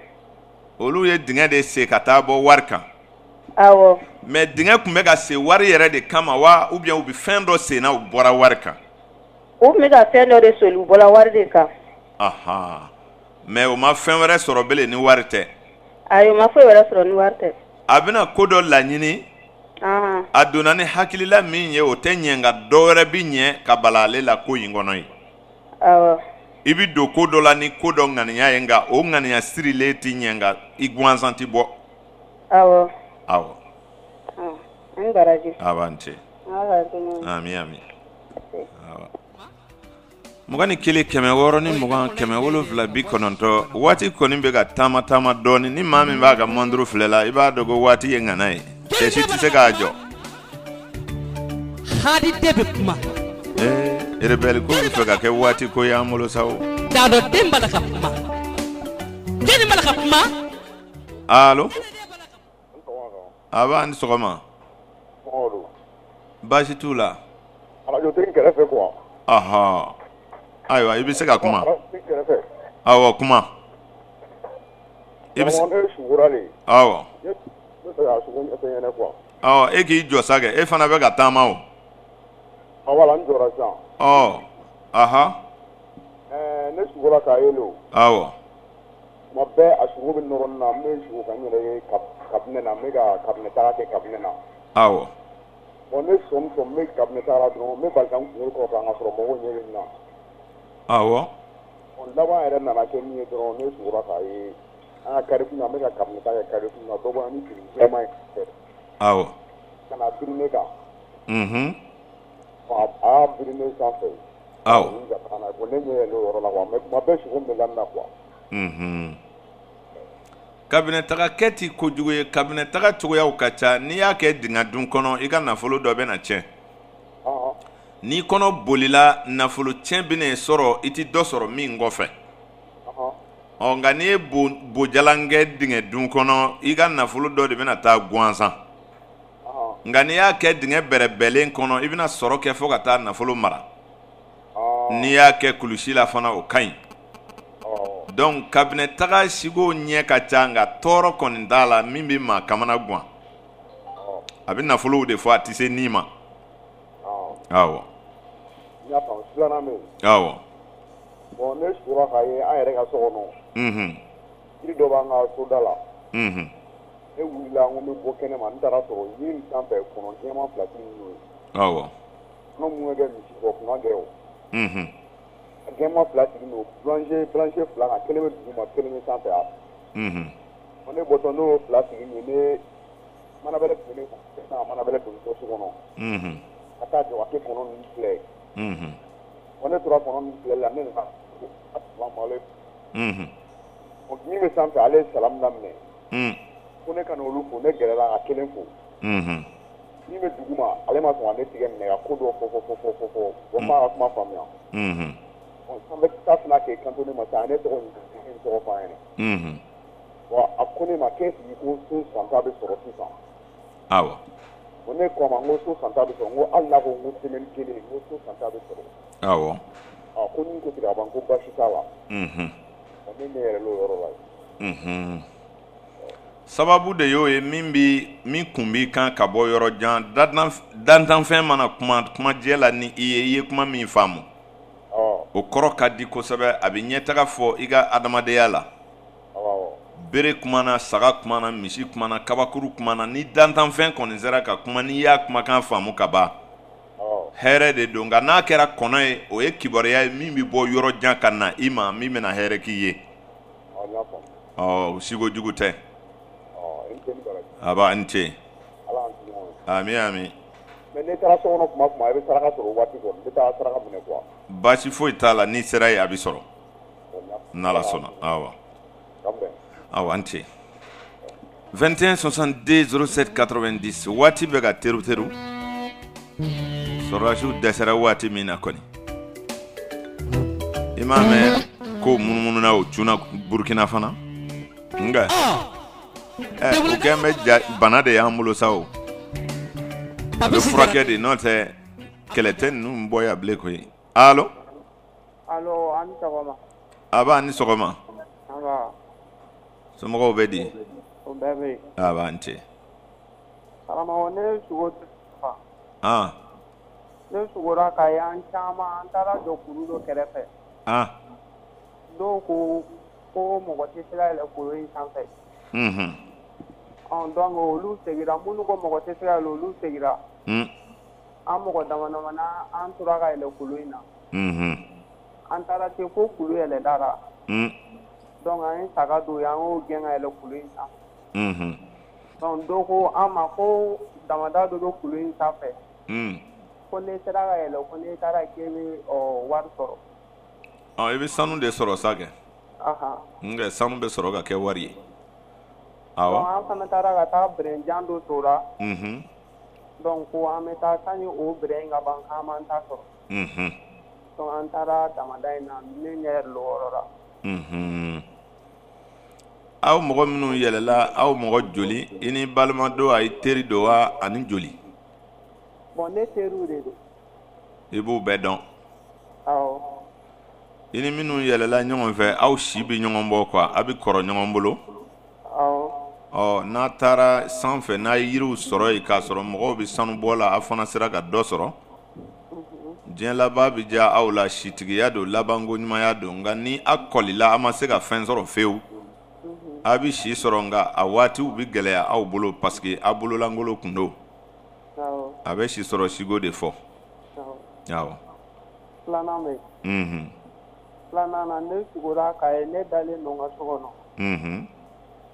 Speaker 3: olu ye dingɛ de sen ka taa bɔ wari kan
Speaker 6: awɔ
Speaker 3: mais dingɛ tun bɛ ka se wari yɛrɛ de kama wa ou bien u bɛ fɛn dɔ sen na u bɔra wari kan
Speaker 6: u tun bɛ ka fɛn dɔ de soli u bɔra wari de kan
Speaker 3: mais o ma fɛn wɛrɛ sɔrɔ bilen ni wari tɛ
Speaker 6: ayi o ma foyi wɛrɛ sɔrɔ ni wari tɛ
Speaker 3: a bɛna ko dɔ laɲini a donna ni hakilila min ye o tɛ ɲɛ nka dɔ wɛrɛ bi ɲɛ ka bala ale la ko in kɔnɔ ye
Speaker 6: awɔ
Speaker 3: i bi don ko dɔ la ni ko dɔ ŋaniya ye nka o ŋaniya sirilen ti ɲɛ nka i gansan ti bɔ
Speaker 6: awɔ an baraji
Speaker 3: awa n ce ami ami awa mugan ni kelen kɛmɛ wɔɔrɔ ni mugan kɛmɛ wolonfila bi kɔnɔntɔn waati kɔni bɛ ka taama taama dɔɔni ni maa min b'a ka mɔnduru filɛ la i b'a dɔn ko waati ye ŋana ye cɛ si tɛ se k'a jɔ
Speaker 9: hadi de bɛ kuma
Speaker 3: rebelle ko bɛ fɛ ka kɛ waati ko y'an bolo sa o
Speaker 9: t'a dɔn den bala ka kuma den bala ka kuma
Speaker 3: allo aba ni sɔgɔma baasi t'u la
Speaker 8: arajotigi kɛrɛfɛ quoi
Speaker 3: ayiwa i bɛ se ka kuma awɔ kuma i bɛ se awɔ e k'i jɔ sa kɛ e fana bɛ ka taama o
Speaker 8: wala n jɔra sisan ne sugora k'a yele o
Speaker 3: awɔ
Speaker 8: tuma bɛɛ a sugu bɛ nɔrɔ na n bɛ sugu ka n yɛrɛ ye kabinɛ na n bɛ ka kabinɛ taga kɛ kabinɛ na
Speaker 3: awɔ
Speaker 8: ne sɔn n bɛ kabinɛ taga dɔrɔn n bɛ bali ka n kunkolo kɔrɔta ka sɔrɔ mɔgɔw ɲɛ bɛ n na
Speaker 3: awɔ
Speaker 8: laban yɛrɛ nana kɛ min ye dɔrɔn ne sugora k'a ye an ka kari kun na n bɛ ka kabinɛ taga kɛ kari kun na dɔ bɔra ni fini jɛman ye
Speaker 3: awɔ
Speaker 8: ka na biri ne kan a y'a biri ne sanfɛ
Speaker 3: awɔ
Speaker 8: ne ɲɛ yɛlɛ o yɔrɔ la wa mais tuma bɛɛ sugu bɛ la na quoi
Speaker 3: kabinɛ taga kɛ ti kojugu ye kabinɛ taga cogoyaw ka ca n'i y'a kɛ dingɛ dun kɔnɔ i ka nafolo dɔ bɛ na tiɲɛ n'i kɔnɔ bolila nafolo tiɲɛ bɛ na sɔrɔ i ti dɔ sɔrɔ min kɔfɛ nka n'i ye bojalan kɛ dingɛ dun kɔnɔ i ka nafolo dɔ de bɛna taa gansan nka n'i y'a kɛ dingɛ bɛrɛbɛnlen kɔnɔ i bɛna sɔrɔ kɛ fo ka taa nafolo mara n'i y'a kɛ kulusi la fana o ka ɲi donc kabinɛ taga sigo ɲɛ ka ca nka tɔɔrɔ kɔni t'a la min bɛ maa kamana gan a bɛ nafolow de fɔ a tɛ se ni ma awɔ awɔ
Speaker 8: bon ne sura k'a ye an yɛrɛ ka so kɔnɔ yiri dɔ b'an ka soda la ne wulila n ko n bɛ bɔ kɛnɛ ma n taara sɔrɔ yiri sanfɛ kɔnɔ jɛman fila tɛ ninnu ye
Speaker 3: awɔ
Speaker 8: n ka mun kɛ misi kɔ kuma kɛ o Gɛnma fila sigi n'o blanche fila kan kelen bɛ duguma kelen bɛ sanfɛ a. Ko ne bɔtɔ n'o fila sigi nin ne mana bɛrɛ tuguni sisan mana bɛrɛ don so kɔnɔ. Ka taa jɔ a kɛ kɔnɔ ninnu filɛ. Ko ne tora kɔnɔ ninnu filɛ la ne nana assalamualeykum. Min bɛ sanfɛ ale ye salamu daminɛ. Ko ne ka n'olu fo ne gɛrɛla ka kelen fo. Min bɛ duguma ale ma sɔn ka ne tigɛ minɛ ka ko dɔ fɔ o ma ka kuma faamuya. An bɛ taa fila kɛ kanto ne ma sa ne tɔgɔ tɔgɔ f'a ɲɛna. Wa a ko ne ma k'e sigi ko so santa bɛ sɔrɔ sisan.
Speaker 3: Awɔ.
Speaker 8: Ko ne ko a ma n ko so santa bɛ sɔrɔ n ko hali n'a ko n ko semaine kelen n ko so santa bɛ sɔrɔ.
Speaker 3: Awɔ.
Speaker 8: Ko ni ko tigɛ a ban ko baasi t'a la. Ne yɛrɛ l'o yɔrɔ la.
Speaker 3: Sababu de y'o ye min kun b'i kan ka bɔ yɔrɔ jan dantanfɛn mana kumajɛ la ni i ye kuma min faamu. O kɔrɔ ka di kosɛbɛ a bɛ ɲɛtaga fɔ i ka adamadenya la. Bere kumana saga kumana misi kumana kabakuru kumana ni dantanfɛn kɔni sera ka kuma n'i y'a kumakan faamu ka ban. Hɛrɛ de don nka n'a kɛra kɔnɔ ye o ye kibaruya ye min bɛ bɔ yɔrɔ jan ka na i ma min bɛna hɛrɛ k'i ye. Sigo jugu tɛ. Aba n ce. Ami.
Speaker 8: Mais ne taara so kɔnɔ kuma i bɛ saraka sɔrɔ waati kɔnɔ n bɛ taa saraka minɛ quoi.
Speaker 3: Baasi foyi t'a la n'i sera yen a bɛ sɔrɔ. N'Ala sɔnna awɔ. Awɔ n ce. 21 62 07 90 waati bɛ ka teru. Sɔrɔdasiw dɛsɛra waati min na kɔni. I m'a mɛn ko munumunu o cunna Burkina fana. Nka o kɛn bɛ bana de y'an bolo sa o. A bɛ furakɛ de n'o tɛ kɛlɛ tɛ ninnu bɔ yan bilen koyi. Allo
Speaker 10: an ni sɔgɔma.
Speaker 3: Aba ni sɔgɔma. Somɔgɔw bɛ di?
Speaker 10: O bɛɛ bɛ yen.
Speaker 3: Aba n ce.
Speaker 10: Karamɔgɔ ne sogo fa. Ne sogora ka yan caman an taara jɔ kulu dɔ kɛrɛfɛ. Dɔw ko mɔgɔ tɛ se ka yɛlɛ kulu in sanfɛ. Donc olu segira minnu ko mɔgɔ tɛ se ka yɛlɛ olu segira. An mɔgɔ dama na an tora ka yɛlɛ kulu in na. An taara se fo kulu yɛlɛda la. Donc an ye saga don an y'o gɛn ka yɛlɛ kulu in sanfɛ. Donc dɔw ko an ma ko damada dɔ bɛ kulu in sanfɛ. Ko ne sera ka yɛlɛ ko ne taara k'e bɛ wari sɔrɔ.
Speaker 3: I bɛ sanu de sɔrɔ sa kɛ. Nka sanu bɛ sɔrɔ ka kɛ wari ye.
Speaker 10: Awɔ. An fana taara ka taa bɛrɛnjan dɔ tora. Donc ko an bɛ taa sanni o bɛrɛ in ka ban k'an m'an ta sɔrɔ. Donc an taara damada in na ne ɲɛ yɛlɛ o yɔrɔ la.
Speaker 3: Aw mɔgɔ minnu yɛlɛla aw mɔgɔ joli i ni balimadon a ye teri don wa ani joli?
Speaker 10: Bon ne teriw de don.
Speaker 3: I b'u bɛɛ dɔn.
Speaker 10: Awɔ.
Speaker 3: I ni minnu yɛlɛla ɲɔgɔn fɛ aw si bɛ ɲɔgɔn bɔ quoi a bɛ kɔrɔ ɲɔgɔn bolo. N'a taara sanfɛ n'a ye yiriw sɔrɔ yen k'a sɔrɔ mɔgɔw bɛ sanu bɔ la aw fana sera ka dɔ sɔrɔ. Diɲɛ laban bɛ diya aw la sitigiya don labanko ɲumanya don nka ni a kɔlila a ma se ka fɛn sɔrɔ fewu. A bɛ si sɔrɔ nka a waatiw bɛ gɛlɛya aw bolo parce que aw bololankolo kun don. A bɛ si sɔrɔ sigo de fɔ. Awɔ.
Speaker 10: Filanan bɛ yen. Filanan na ne sugora ka ye ne dalen don n ka so kɔnɔ.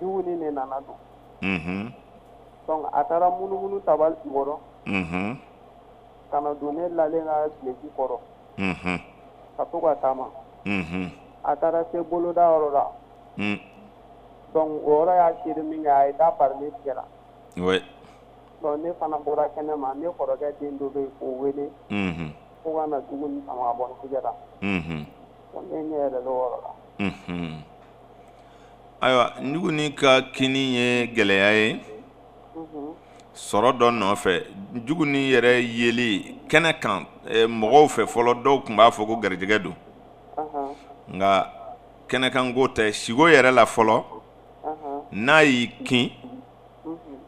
Speaker 10: Jugu ni ne nana don. Donc a taara munumunu tabali jukɔrɔ. Ka na don ne lalen ka bileki kɔrɔ. Ka to ka taama. A taara se boloda yɔrɔ la. Donc o yɔrɔ y'a seri min kɛ a ye da pari ne tigɛra. Donc ne fana bɔra kɛnɛma ne kɔrɔkɛ den dɔ bɛ yen k'o wele. Ko ka na jugu ni sama ka bɔ n tigɛra. Donc ne ɲɛ yɛlɛla o yɔrɔ la.
Speaker 3: Ayiwa Njuguni ka kini ye gɛlɛya ye sɔrɔ dɔ nɔfɛ. Njuguni yɛrɛ yeli kɛnɛ kan mɔgɔw fɛ fɔlɔ dɔw tun b'a fɔ ko garijɛgɛ don. Nka kɛnɛkanko tɛ sigo yɛrɛ la fɔlɔ n'a y'i kin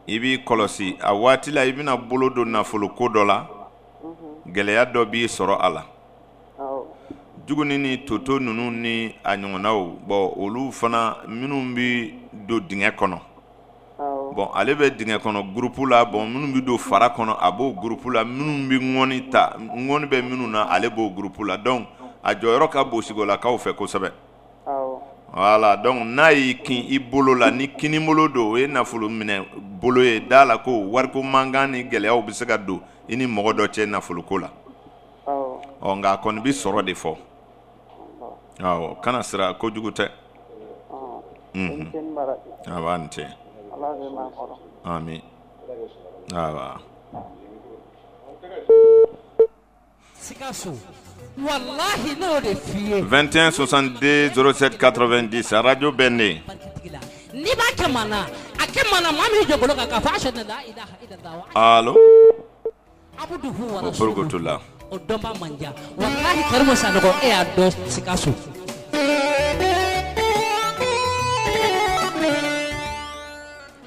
Speaker 3: i b'i kɔlɔsi a waati la i bɛna bolo don nafolo ko dɔ la gɛlɛya dɔ b'i sɔrɔ a la. Juguni ni toto ninnu ni a ɲɔgɔnnaw olu fana minnu bɛ don dingɛ kɔnɔ bon ale be dinga kono groupe la bon minnu bi do fara kono abo groupe la minnu bi ngoni ta ngoni be minnu na ale bo groupe la donc a joyoro ka bo sigola ka o fe ko sabe voilà donc nayi kin I bolo la ni kini molo do e nafolo mine bolo e dala ko warko mangani gele o bi se ka do ini mogo do che nafolo ko la o nga kon bi soro de fo awo kana sira ko jugute avante amin awa
Speaker 9: Sikaso wallahi no de fie
Speaker 3: 21 62 07 90 radio Benne
Speaker 9: ni ba kamana akemana mami jogolo ka fashion la ilaha illallah
Speaker 3: allo
Speaker 9: abuduhu wa
Speaker 3: rasulullah
Speaker 9: o domba manja wallahi karmo sanogo e ado Sikaso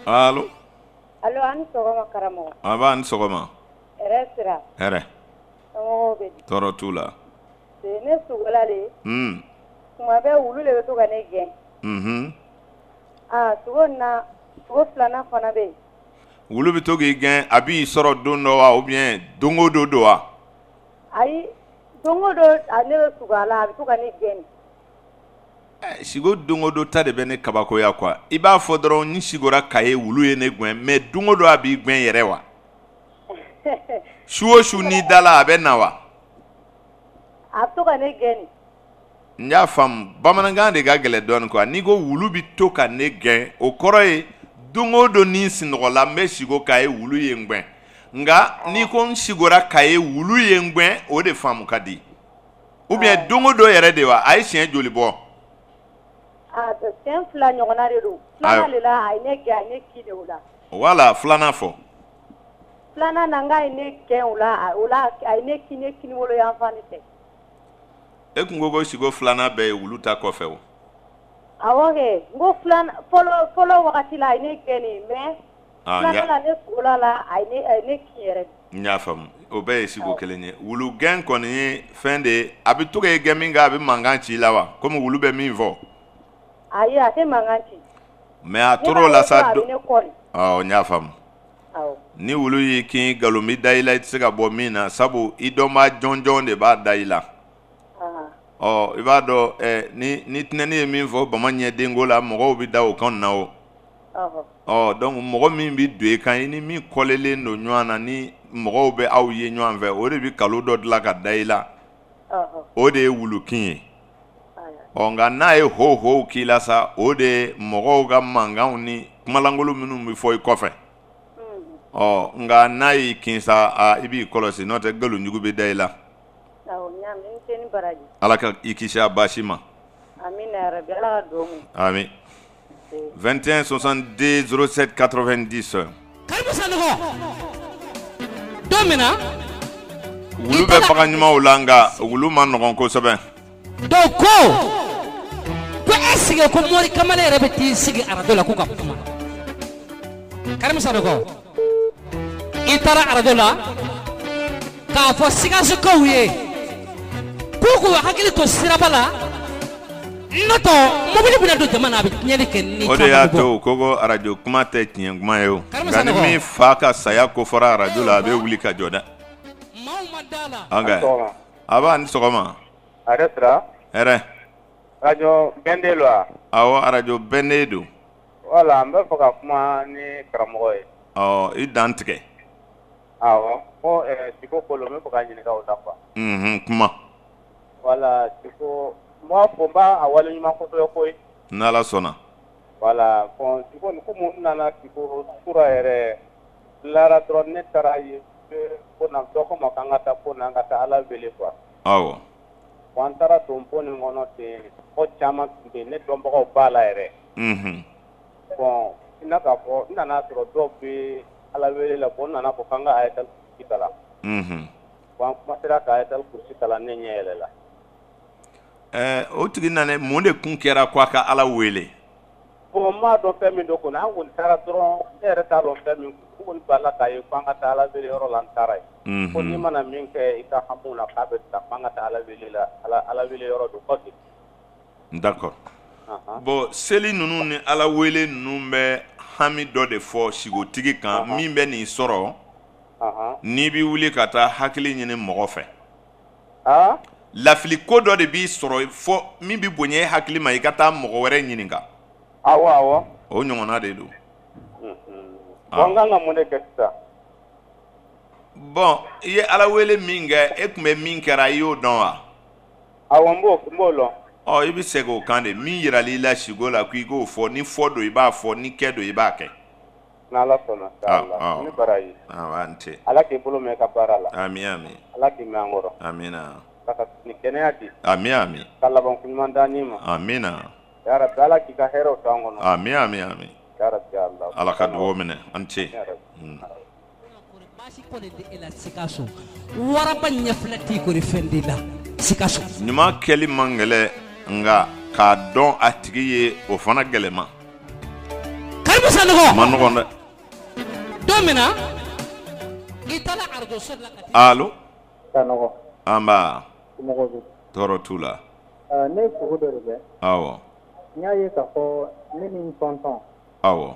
Speaker 3: allo
Speaker 6: allo an sogoma karamo
Speaker 3: aba an sogoma
Speaker 6: resira
Speaker 3: ere
Speaker 6: o be
Speaker 3: toro tula
Speaker 6: ne sugolale kuma be wulule to ga ne gen sugonna sugoflana fana be
Speaker 3: wulu bi to gi gen abi soro dondo wa ou bien dongo do wa
Speaker 6: ai dongo do ane sugala to ga ne gen
Speaker 3: sigo dongo do ta de be ne kabako ya kwa iba fodoro ni sigora kaye wulu ye ne gwen mais dongo do abi gwen yere wa shuo shu ni dala abe na wa
Speaker 6: atoka ne geni
Speaker 3: nya fam bamananga de ga gele don ko ni go wulu bi to ka ne gen o koro e dongo do ni sinogo la me sigo kaye wulu ye ngben nga ni ko nsigora kaye wulu ye ngben o de fam kadi ou bien dongo do yere de wa ai sien joli bo
Speaker 6: to sen fla nyogona redo fla lela ai ne ga ne kide ula
Speaker 3: wala flana fo
Speaker 6: flana nanga ne ke ula ai ne kini wolo ya fani te
Speaker 3: e kungogo sigo flana be wuluta ko fe wo
Speaker 6: awoge ngo flana follow wakati la ne geni me flana la ne kula la ai ne kire
Speaker 3: nya fam o be sigo kelenye wulu gen koni fin de abituge geminga abi manganchi lawa comme wulu be mi vo
Speaker 6: ayi ate manganchi
Speaker 3: me atoro la sa do nya fam ni wulu yi kin galomi daila tsiga bo mina sabu idoma jonjon de ba daila ibado ni tinani min fo bamanye dengola mogo bi dawo kan nawo donc mogo min bi due kan ni mi kolele no nyana ni mogo be aw ye nyan ve o de bi kalo do la ka daila o de wulu kin nga na e ho kila sa o de mogo ga mangaw ni kumalangolo minu mi fo ikofe nga na yi kin sa ibi kolosi no te galu nyugo be daila alaka ikisha bashima
Speaker 6: amina rabbi ala domu
Speaker 3: amin 21 62 07 90
Speaker 9: karibu sanogo domina
Speaker 3: wulu be faga nyuma ulanga wulu man no ko sobe
Speaker 9: doko ko esige ko mori kamale rebeti sigi aradola ku kapuma karibu sanogo itara aradola ka fo siga su kawye kuku hakili to sirabala noto mobili bina do jamana bi nyeli ken ni
Speaker 3: ode ya to kogo radio kuma te tien kuma yo ngani mi faka saya ko fora radio la be wuli ka joda anga aba ni sogoma
Speaker 7: aresra
Speaker 3: ere
Speaker 7: radio Bendelo
Speaker 3: awo radio Benedo
Speaker 7: wala mbe faka kuma ni karamogo e
Speaker 3: idantike
Speaker 7: awo ko siko kolo me faka nyini ka odakwa
Speaker 3: kuma
Speaker 7: wala siko mo pomba awali nyuma ko to koy
Speaker 3: nala sona
Speaker 7: wala ko siko ko mo nana siko sura ere lara drone tarayi ko na to ko makanga ta ko na ngata ala vele kwa
Speaker 3: awo
Speaker 7: wantara tompo ni ngono te o chama be ne dombo ko bala ere ko ina ka ko ina na tro do be ala vele la ko na ko kanga ayatal kitala wa masira ka ayatal kursi kala ne nyele la
Speaker 3: o tigi nane mun de kun kɛra ko a ka ala wele
Speaker 7: bon ma dɔn fɛn min do ko an kɔni taara dɔrɔn ne yɛrɛ t'a dɔn fɛn min ko kɔni b'a la k'a ye ko an ka taa ala wele yɔrɔ la n taara ye ko n'i mana min kɛ i ka hamu na k'a bɛ ta ko an ka taa ala wele la ala wele yɔrɔ do kɔsi
Speaker 3: d'accord bon seli ninnu ni ala wele ninnu bɛ hami dɔ de fɔ sigotigi kan min bɛ nin sɔrɔ n'i bi wuli ka taa hakili ɲini mɔgɔ fɛ lafili ko dɔ de b'i sɔrɔ fɔ min bi bonya i hakili ma i ka taa mɔgɔ wɛrɛ ɲininka
Speaker 10: awɔ
Speaker 3: o ɲɔgɔnna de don
Speaker 10: bon kan ka mun de kɛ sisan
Speaker 3: bon i ye ala wele min kɛ e tun bɛ min kɛra i y'o dɔn wa
Speaker 10: awɔ n b'o lɔn
Speaker 3: i bɛ segin o kan de min yirali la sigo la ko i k'o fɔ ni fɔ don i b'a fɔ ni kɛ don i b'a kɛ
Speaker 10: n'ala sɔnna ni bara ye
Speaker 3: n tɛ
Speaker 10: ala k'i bolo mɛn ka baara la
Speaker 3: ami
Speaker 10: ala k'i mɛn an kɔrɔ
Speaker 3: amina
Speaker 10: ka ni kɛnɛya di
Speaker 3: ami
Speaker 10: ka laban ɲuman d'an ma
Speaker 3: amina
Speaker 10: ya rabbi ala k'i ka hɛrɛw to an kɔnɔ
Speaker 3: ami
Speaker 10: ya rabbi
Speaker 3: ala ka dugawu minɛ an ce
Speaker 9: basi ko de e la Sikaso waraba ɲɛfilɛ t'i kori fɛn de la Sikaso
Speaker 3: ɲuman kɛli man gɛlɛ nga k'a dɔn a tigi ye o fana gɛlɛma
Speaker 9: Karimu Sanogo
Speaker 3: ma nɔgɔn dɛ
Speaker 9: don min na i taara arajo so la ka
Speaker 3: allo
Speaker 10: Sanogo
Speaker 3: amba
Speaker 10: mɔgɔ bɛ
Speaker 3: tɔɔrɔ t'u la
Speaker 10: ne sogo dɔ de bɛ
Speaker 3: awɔ
Speaker 10: n y'a ye k'a fɔ ne ni n tɔntɔn
Speaker 3: awɔ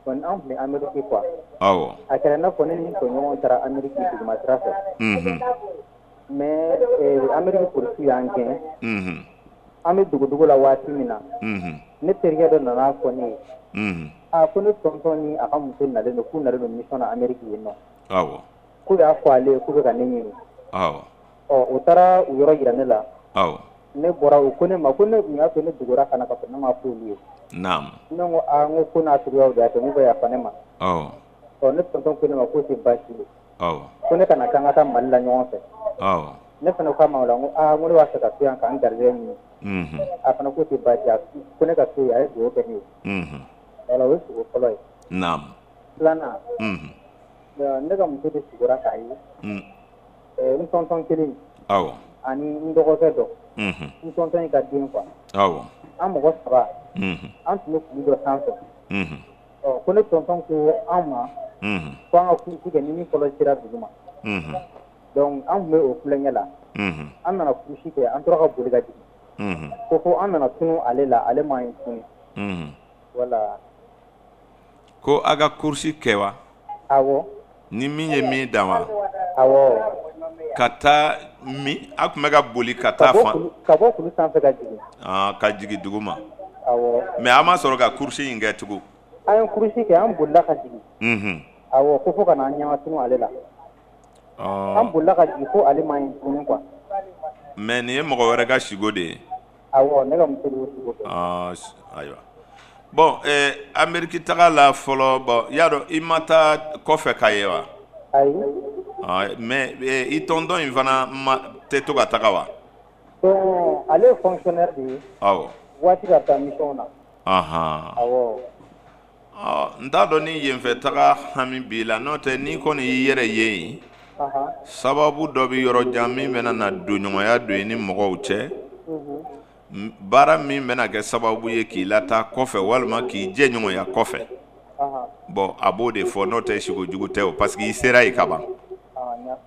Speaker 10: kɔni an tun bɛ Amérique quoi
Speaker 3: awɔ
Speaker 10: a kɛra i n'a fɔ ne ni n tɔɲɔgɔnw taara Amérique duguma sira fɛ mais Amérique polisiw y'an gɛn an bɛ dugudugu la waati min na ne terikɛ dɔ nana fɔ ne ye ko ne tɔntɔn ni a ka muso nalen don k'u nalen don mission na Amérique yen nɔ
Speaker 3: awɔ
Speaker 10: k'u y'a fɔ ale ye k'u bɛ ka ne ɲini
Speaker 3: awɔ
Speaker 10: o taara u yɔrɔ yira ne la
Speaker 3: awɔ
Speaker 10: ne bɔra u ko ne ma ko ne tun y'a to ne dugura ka na ka sɔrɔ ne ma fɔ olu ye
Speaker 3: naam
Speaker 10: ne ko n ko ko n'a suguyaw de y'a kɛ n ko bɛ yafa ne ma
Speaker 3: awɔ
Speaker 10: ne tɔntɔn ko ne ma k'o tɛ baasi ye
Speaker 3: awɔ
Speaker 10: ko ne kana k'an ka taa Mali la ɲɔgɔn fɛ
Speaker 3: awɔ
Speaker 10: ne fana ko a ma o la n ko ne b'a fɛ ka to yan k'an garijɛgɛ ɲini a fana k'o tɛ baasi ye ko ne ka to yen a ye dugawu kɛ ne ye wala o ye sogo fɔlɔ ye
Speaker 3: naam
Speaker 10: filanan ne ka muso de sigura k'a ye n tɔntɔn kelen
Speaker 3: awɔ
Speaker 10: ani n dɔgɔkɛ dɔ n tɔntɔn in ka den quoi
Speaker 3: awɔ
Speaker 10: an mɔgɔ 3 an tun bɛ kulu dɔ sanfɛ ko ne tɔntɔn ko an ma ko an ka kurusi kɛ ni min fɔlɔ sera dugu ma donc an tun bɛ o kulonkɛ la an nana kurusi kɛ an tora ka boli ka jigin ko fo an nana tunu ale la ale ma ye tunu wala
Speaker 3: ko a ka kurusi kɛ wa
Speaker 10: awɔ
Speaker 3: ni min ye min dan wa
Speaker 10: awɔ
Speaker 3: ka taa min a tun bɛ ka boli ka taa
Speaker 10: ka bɔ kulu sanfɛ ka jigin
Speaker 3: ka jigin dugu ma
Speaker 10: awɔ
Speaker 3: mais a ma sɔrɔ ka kurusi in kɛ tugun
Speaker 10: an ye kurusi kɛ an bolila ka jigin awɔ ko fo ka na an ɲɛma tunu ale la an bolila ka jigin fo ale ma ye tunu quoi
Speaker 3: mais nin ye mɔgɔ wɛrɛ ka sigo de ye
Speaker 10: awɔ ne ka muso de y'o sigo kɛ
Speaker 3: ayiwa bon Amérique taga la fɔlɔ bon y'a dɔn i ma taa kɔfɛ ka ye wa
Speaker 10: ayi
Speaker 3: mais i tɔntɔn in fana tɛ to ka taga wa
Speaker 10: bon ale ye fonctionnaire de ye
Speaker 3: awɔ
Speaker 10: waati ka taa mission na awɔ
Speaker 3: n t'a dɔn ni yenfɛ taga hami b'i la n'o tɛ n'i kɔni y'i yɛrɛ ye yen sababu dɔ bɛ yɔrɔ jan min bɛna na don ɲɔgɔnya don i ni mɔgɔw cɛ baara min bɛna kɛ sababu ye k'i lataa kɔfɛ walima k'i jɛ ɲɔgɔnya kɔfɛ bon a b'o de fɔ n'o tɛ sigo jugu tɛ o parce que i sera yen ka ban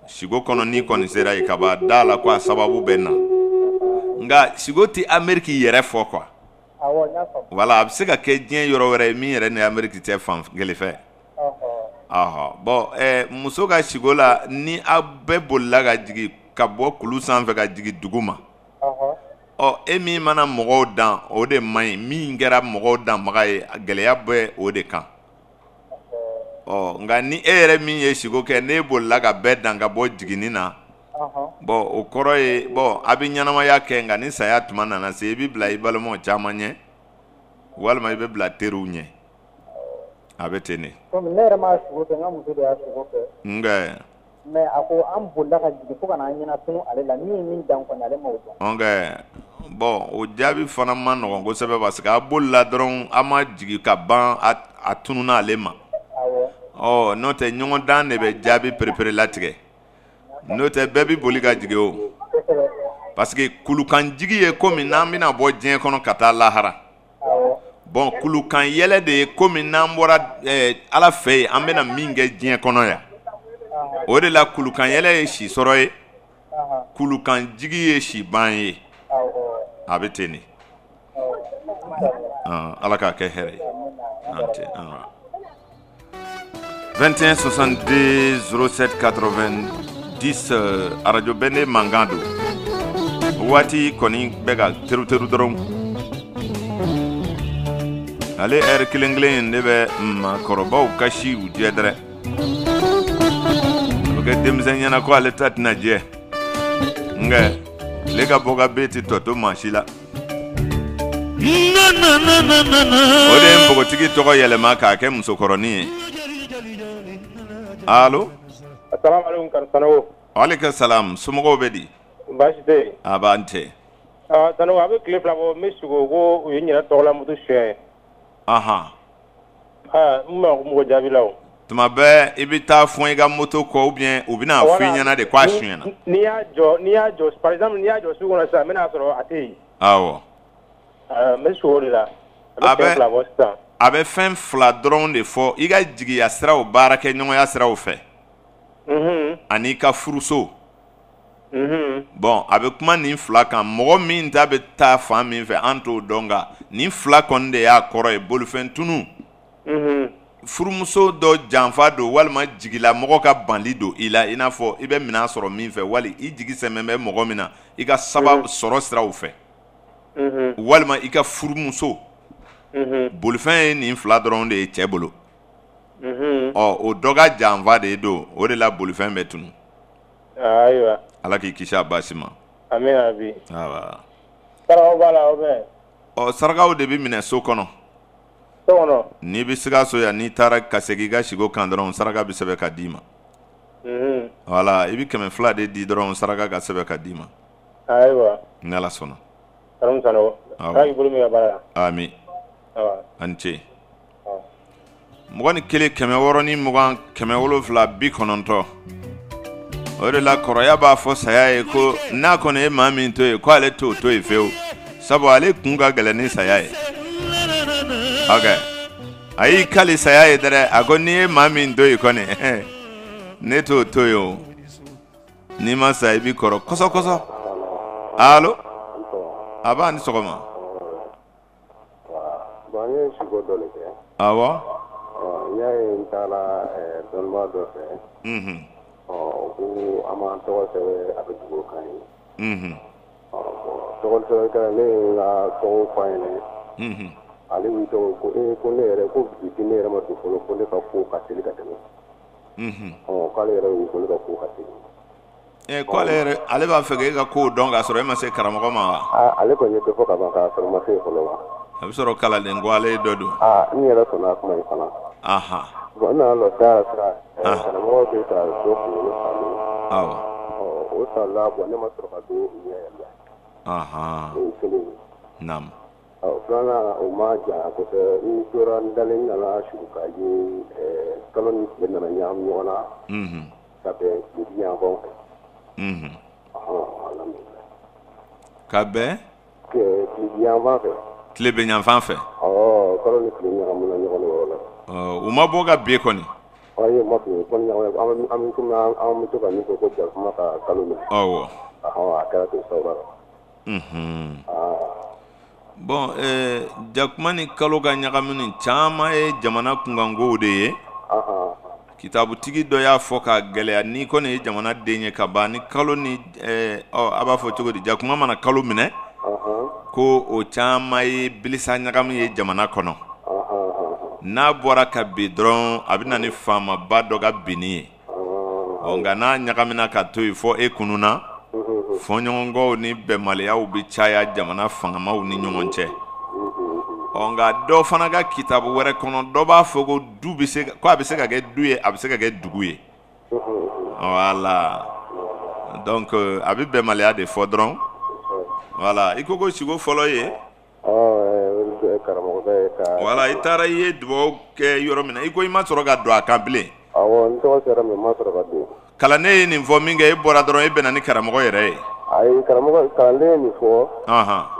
Speaker 3: sigo kɔnɔ n'i kɔni sera yen ka ban da la ko a sababu bɛ na nka sigo tɛ Amérique yɛrɛ fɔ quoi voilà a bɛ se ka kɛ diɲɛ yɔrɔ wɛrɛ ye min yɛrɛ ni Amérique tɛ fan kelen fɛ bon muso ka sigo la ni aw bɛɛ bolila ka jigin ka bɔ kulu sanfɛ ka jigin dugu ma e min mana mɔgɔw dan o de man ɲi min kɛra mɔgɔw danbaga ye gɛlɛya bɛ o de kan nka ni e yɛrɛ min ye sigo kɛ n'e bolila ka bɛɛ dan ka bɔ jiginni na bon o kɔrɔ ye bon a bɛ ɲɛnamaya kɛ nka ni saya tuma nana se i bɛ bila i balimaw caman ɲɛ walima i bɛ bila teriw ɲɛ a bɛ ten de.
Speaker 10: Komi ne yɛrɛ ma sigo kɛ n ka muso de y'a sigo kɛ. Mais a ko an bolila ka jigin fo ka na an ɲɛna tunu ale la min ye min dan kɔni ale m'o dɔn.
Speaker 3: Bon o jaabi fana ma nɔgɔn kosɛbɛ parce que a bolila dɔrɔn an ma jigin ka ban a tununa ale ma. N'o tɛ ɲɔgɔn dan de bɛ jaabi perepere latigɛ n'o tɛ bɛɛ bɛ boli ka jigin o parce que kulukan jigi ye komi n'an bɛna bɔ diɲɛ kɔnɔ ka taa lahara bon kulukan yɛlɛ de ye komi n'an bɔra ala fɛ yen an bɛna min kɛ diɲɛ kɔnɔ yan o de la kulukan yɛlɛ ye si sɔrɔ ye kulukan jigi ye si ban ye a bɛ ten de ala k'a kɛ hɛrɛ ye 21 62 07 90 Radio Bende Mangando Wati koni bega teru doron Ale kelen nebe makoroba kashi ujedre Oke demzenya na ko ale tatna je Nga lega boga beti toto mashila Ode mbogo tiki toko yele maka ke musokoroni Allo
Speaker 7: Assalamu alaikum karsano
Speaker 3: Alaikum salam sumogo bedi
Speaker 7: Bashite
Speaker 3: Abante
Speaker 7: Tano abe clip la bo misugo go yinyira tola mutu she
Speaker 3: Aha
Speaker 7: mo jabilaw
Speaker 3: Tuma be ibita fon ega moto ko ou bien ou bina afinya na de kwa hwena
Speaker 7: Ni ya jo par exemple ni ya jo sugo na sa mena soro atei
Speaker 3: Awo
Speaker 7: misugo la
Speaker 3: abe fem fladron de fo iga jigi ya sira o barake nyongo ya sira o fe ani ka furuso bon abe kuma ni fla kan mogo min ta be ta fa min fe anto donga ni fla kon de ya koro e bolufen tunu furumuso do janfa do walma jigila mogo ka banli do ila ina fo ibe mina soro min fe wali I jigi semembe mogo mina iga sabab soro sira o fe walma ika furumuso bolifɛn ni fila dɔrɔn de cɛ bolo o dɔga janfa de do o de la bolifɛn bɛ tunu
Speaker 7: ayiwa
Speaker 3: ala k'i kisi a baasi ma
Speaker 7: amin abi
Speaker 3: awa
Speaker 7: sarakaw b'a la o bɛ
Speaker 3: sarakaw de bɛ minɛ so kɔnɔ n'i bɛ Sikaso yan n'i taara ka segin I ka sigo kan dɔrɔn saraka bɛ sɛbɛn ka d'i ma wala I bɛ 200 de di dɔrɔn saraka ka sɛbɛn ka d'i ma
Speaker 7: ayiwa
Speaker 3: ni ala sɔnna
Speaker 7: karamɔgɔ k'i bolo min ka baara la
Speaker 3: amin Ante Mugani kele keme woroni mugan keme wolofla bi kononto Ore la koroya ba fo saya e ko na kono e mami to e ko ale to e feo sabo ale kunga gele ni saya e Okay Ai kali saya e dere agoni e mami to e kone ne to yo ni ma sai bi koro koso Allo Aba ni sokoma
Speaker 5: Banye shigo dole ke.
Speaker 3: Awa?
Speaker 5: Yaye ntala dolma do fe. Ku ama to se abigo kai. To se ka le la to fine. Ali wi to ko le re ko bitine re ma to ko le ka ko ka tele ka tele. Ka le re ko le ka ko ka tele.
Speaker 3: Ko le re ale ba fege ka ko don ga soro e ma se karamogo ma.
Speaker 5: Ale ko ni to ko ka ba ka soro ma se ko lo wa.
Speaker 3: Abisoro kala lengwale dodo
Speaker 5: ni era sona kuma ifana
Speaker 3: aha
Speaker 5: bona lo da sra kana mo ke ta do ko lo
Speaker 3: awa
Speaker 5: o ta la bo ne ma soro ka do ni ya
Speaker 3: aha nam
Speaker 5: sana o ma ja ko te ni toran dalen na shu ka ji kalon ni na nyam yona ka be ni ya bon ka be
Speaker 3: ke
Speaker 5: ni ya va
Speaker 3: Tile be nyanfan fɛ
Speaker 5: kalo ni tile ɲagamu na ɲɔgɔn yɔrɔ la
Speaker 3: u ma bɔ ka be kɔni
Speaker 5: ayi ma fi ko ɲagamu an komi an bɛ to ka min fɔ ko jakuma ka kalo minɛ
Speaker 3: awɔ
Speaker 5: a kɛra ten sawura
Speaker 3: bon jakuma ni kalo ka ɲagamu ni caman ye jamana kunkankow de ye kitabutigi dɔ y'a fɔ ka gɛlɛya ni kɔni ye jamana den ye ka ban ni kalo ni a b'a fɔ cogo di jakuma mana kalo minɛ ko o caman ye bilisa ɲagamu ye jamana kɔnɔ n'a bɔra ka bin dɔrɔn a bɛ na ni faamaba dɔ ka binni ye nka n'a ɲagamina ka to yen fɔ e kununa fɔɲɔgɔnkɔw ni bɛnbaliyaw bɛ caya jamana fangamaw ni ɲɔgɔn cɛ nka dɔ fana ka kitabu wɛrɛ kɔnɔ dɔ b'a fɔ ko du bɛ se ko a bɛ se ka kɛ du ye a bɛ se ka kɛ dugu ye voilà donc a bɛ bɛnbaliya de fɔ dɔrɔn voilà i ko sigo fɔlɔ ye
Speaker 5: karamɔgɔ ka
Speaker 3: voilà i taara I ye dugawu kɛ yɔrɔ min na I ko I ma sɔrɔ ka don a kan bilen
Speaker 5: awɔ n tɔgɔ sera mais ma sɔrɔ ka don
Speaker 3: kalanden ye nin fɔ min kɛ I bɔra dɔrɔn I bɛnna ni karamɔgɔ yɛrɛ ye
Speaker 5: ayi karamɔgɔ kalanden ye nin fɔ